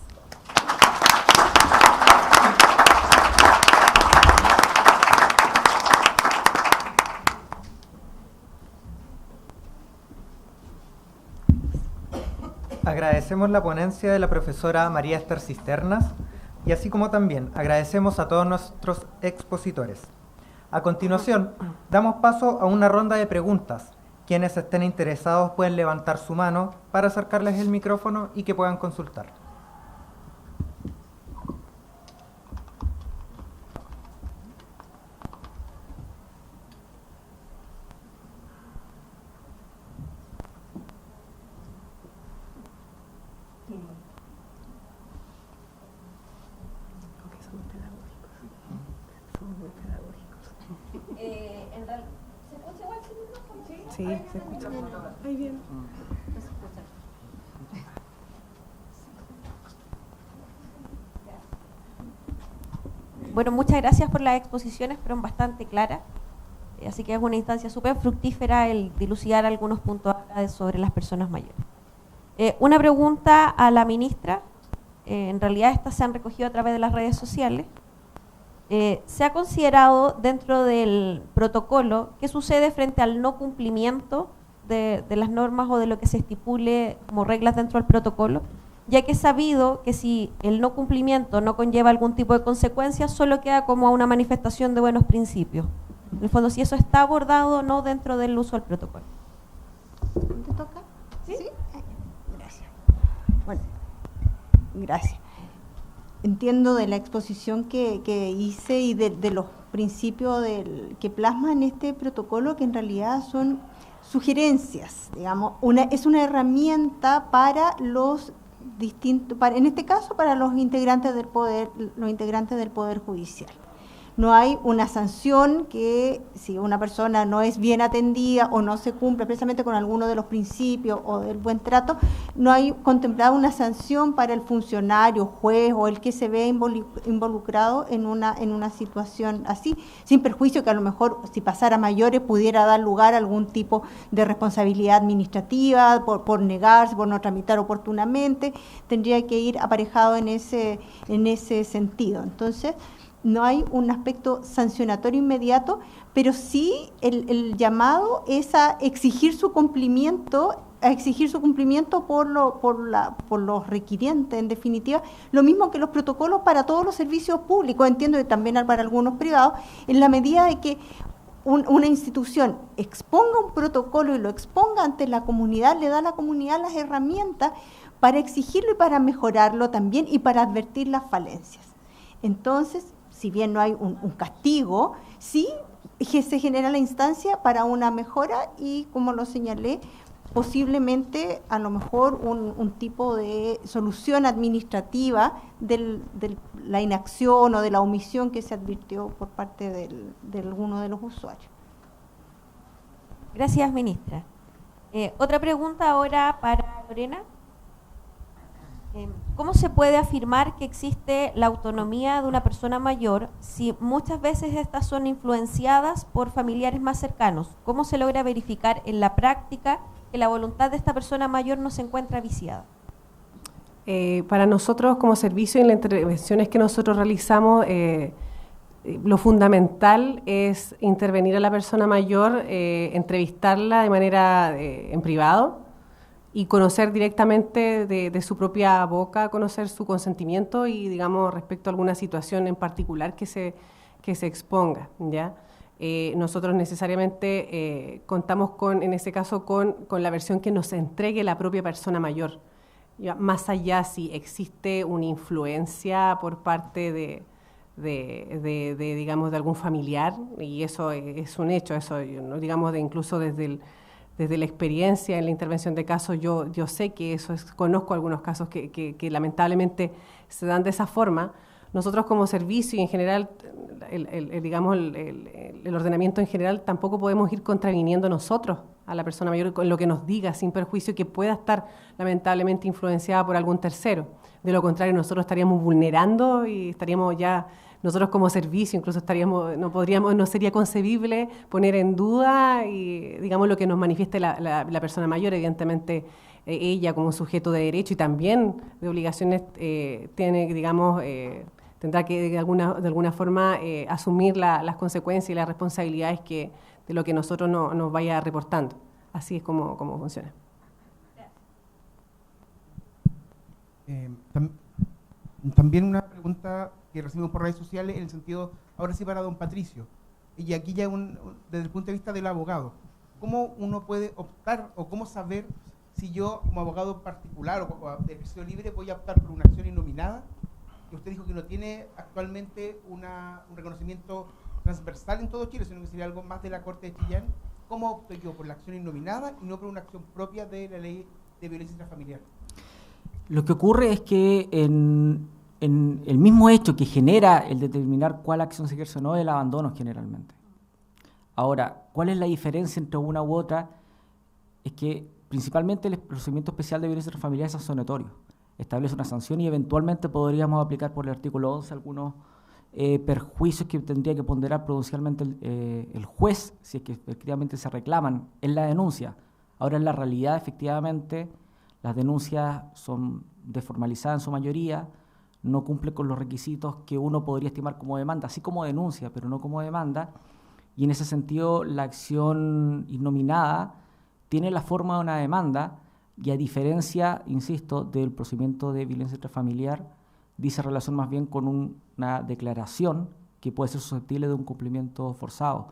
Speaker 1: Agradecemos la ponencia de la profesora María Esther Cisternas y así como también agradecemos a todos nuestros expositores. A continuación, damos paso a una ronda de preguntas. Quienes estén interesados pueden levantar su mano para acercarles el micrófono y que puedan consultar.
Speaker 6: ¿Se escucha igual sin micrófono?
Speaker 4: Sí, se escucha. Ahí bien.
Speaker 7: Bueno, muchas gracias por las exposiciones, fueron bastante claras, así que es una instancia súper fructífera el dilucidar algunos puntos sobre las personas mayores. Una pregunta a la ministra, en realidad estas se han recogido a través de las redes sociales. ¿Se ha considerado dentro del protocolo qué sucede frente al no cumplimiento de las normas o de lo que se estipule como reglas dentro del protocolo? Ya que es sabido que si el no cumplimiento no conlleva algún tipo de consecuencia, solo queda como una manifestación de buenos principios. En el fondo, si eso está abordado o no dentro del uso del protocolo.
Speaker 3: ¿Te toca? ¿Sí? Gracias. Bueno, gracias. Entiendo de la exposición que hice y de los principios que plasma en este protocolo, que en realidad son sugerencias, digamos, es una herramienta para los distintos, en este caso para los integrantes del poder judicial. No hay una sanción que si una persona no es bien atendida o no se cumple precisamente con alguno de los principios o del buen trato, no hay contemplada una sanción para el funcionario, juez o el que se ve involucrado en una situación así, sin perjuicio que a lo mejor si pasara a mayores pudiera dar lugar a algún tipo de responsabilidad administrativa por negarse, por no tramitar oportunamente, tendría que ir aparejado en ese sentido. Entonces, no hay un aspecto sancionatorio inmediato, pero sí el llamado es a exigir su cumplimiento por los requirientes, en definitiva, lo mismo que los protocolos para todos los servicios públicos, entiendo que también para algunos privados, en la medida de que una institución exponga un protocolo y lo exponga ante la comunidad, le da a la comunidad las herramientas para exigirlo y para mejorarlo también y para advertir las falencias. Entonces, si bien no hay un castigo, sí se genera la instancia para una mejora y, como lo señalé, posiblemente a lo mejor un tipo de solución administrativa de la inacción o de la omisión que se advirtió por parte de alguno de los usuarios.
Speaker 7: Gracias, ministra. Otra pregunta ahora para Lorena. ¿Cómo se puede afirmar que existe la autonomía de una persona mayor si muchas veces estas son influenciadas por familiares más cercanos? ¿Cómo se logra verificar en la práctica que la voluntad de esta persona mayor no se encuentra viciada?
Speaker 4: Para nosotros como servicio, en las intervenciones que nosotros realizamos, lo fundamental es intervenir a la persona mayor, entrevistarla de manera en privado y conocer directamente de su propia boca, conocer su consentimiento y, digamos, respecto a alguna situación en particular que se exponga, ¿ya? Nosotros necesariamente contamos en ese caso con la versión que nos entregue la propia persona mayor, ¿ya? Más allá si existe una influencia por parte digamos, de algún familiar, y eso es un hecho, eso, digamos, incluso desde la experiencia en la intervención de casos, yo sé que eso conozco algunos casos que lamentablemente se dan de esa forma. Nosotros como servicio y en general, el ordenamiento en general, tampoco podemos ir contraviniendo nosotros a la persona mayor con lo que nos diga, sin perjuicio que pueda estar lamentablemente influenciada por algún tercero. De lo contrario, nosotros estaríamos vulnerando y estaríamos ya, nosotros como servicio incluso no sería concebible poner en duda y, digamos, lo que nos manifieste la persona mayor. Evidentemente, ella como sujeto de derecho y también de obligaciones tiene, digamos, tendrá que de alguna forma asumir las consecuencias y las responsabilidades de lo que nosotros nos vaya reportando. Así es como funciona.
Speaker 8: También una pregunta que recibimos por redes sociales en el sentido, ahora sí para don Patricio, y aquí ya desde el punto de vista del abogado, ¿cómo uno puede optar o cómo saber si yo como abogado particular o de ejercicio libre voy a optar por una acción innominada? Que usted dijo que no tiene actualmente un reconocimiento transversal en todo Chile, sino que sería algo más de la Corte de Chillán. ¿Cómo opto yo por la acción innominada y no por una acción propia de la ley de violencia intrafamiliar?
Speaker 5: Lo que ocurre es que en el mismo hecho que genera el determinar cuál acción se ejerce o no es el abandono generalmente. Ahora, ¿cuál es la diferencia entre una u otra? Es que principalmente el procedimiento especial de violencia intrafamiliar es sancionatorio. Establece una sanción y eventualmente podríamos aplicar por el artículo 11 algunos perjuicios que tendría que ponderar prudencialmente el juez si es que efectivamente se reclaman en la denuncia. Ahora, en la realidad, efectivamente, las denuncias son desformalizadas en su mayoría, no cumplen con los requisitos que uno podría estimar como demanda, así como denuncia, pero no como demanda, y en ese sentido la acción innominada tiene la forma de una demanda y a diferencia, insisto, del procedimiento de violencia intrafamiliar, dice relación más bien con una declaración que puede ser susceptible de un cumplimiento forzado.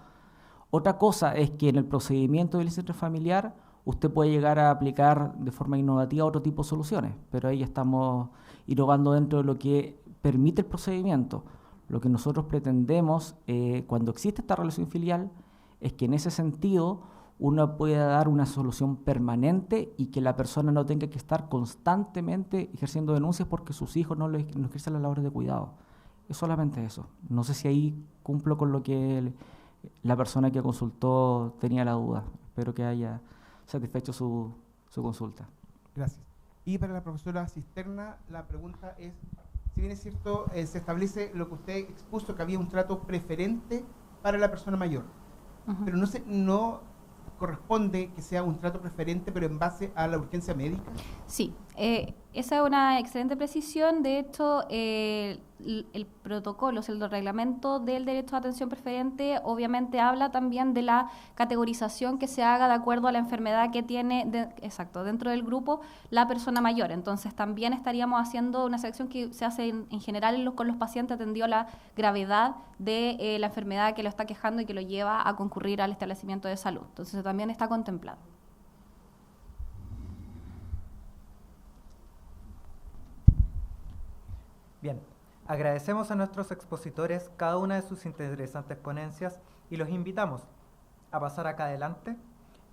Speaker 5: Otra cosa es que en el procedimiento de violencia intrafamiliar usted puede llegar a aplicar de forma innovativa otro tipo de soluciones, pero ahí estamos innovando dentro de lo que permite el procedimiento. Lo que nosotros pretendemos cuando existe esta relación filial es que en ese sentido uno pueda dar una solución permanente y que la persona no tenga que estar constantemente ejerciendo denuncias porque sus hijos no ejercen las labores de cuidado. Es solamente eso. No sé si ahí cumplo con lo que la persona que consultó tenía la duda. Espero que haya satisfecho su consulta.
Speaker 8: Gracias. Y para la profesora Cisterna, la pregunta es, si bien es cierto, se establece lo que usted expuso, que había un trato preferente para la persona mayor, pero no corresponde que sea un trato preferente, pero en base a la urgencia médica.
Speaker 6: Sí, esa es una excelente precisión. De hecho, el protocolo, o sea, el reglamento del derecho a atención preferente, obviamente habla también de la categorización que se haga de acuerdo a la enfermedad que tiene, dentro del grupo, la persona mayor. Entonces, también estaríamos haciendo una selección que se hace en general con los pacientes atendido a la gravedad de la enfermedad que lo está quejando y que lo lleva a concurrir al establecimiento de salud. Entonces, eso también está contemplado.
Speaker 1: Bien, agradecemos a nuestros expositores cada una de sus interesantes ponencias y los invitamos a pasar acá adelante.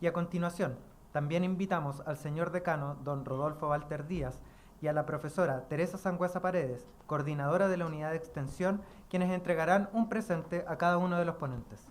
Speaker 1: Y a continuación, también invitamos al señor decano, don Rodolfo Walter Díaz, y a la profesora Teresa Sangüesa Paredes, coordinadora de la unidad de extensión, quienes entregarán un presente a cada uno de los ponentes.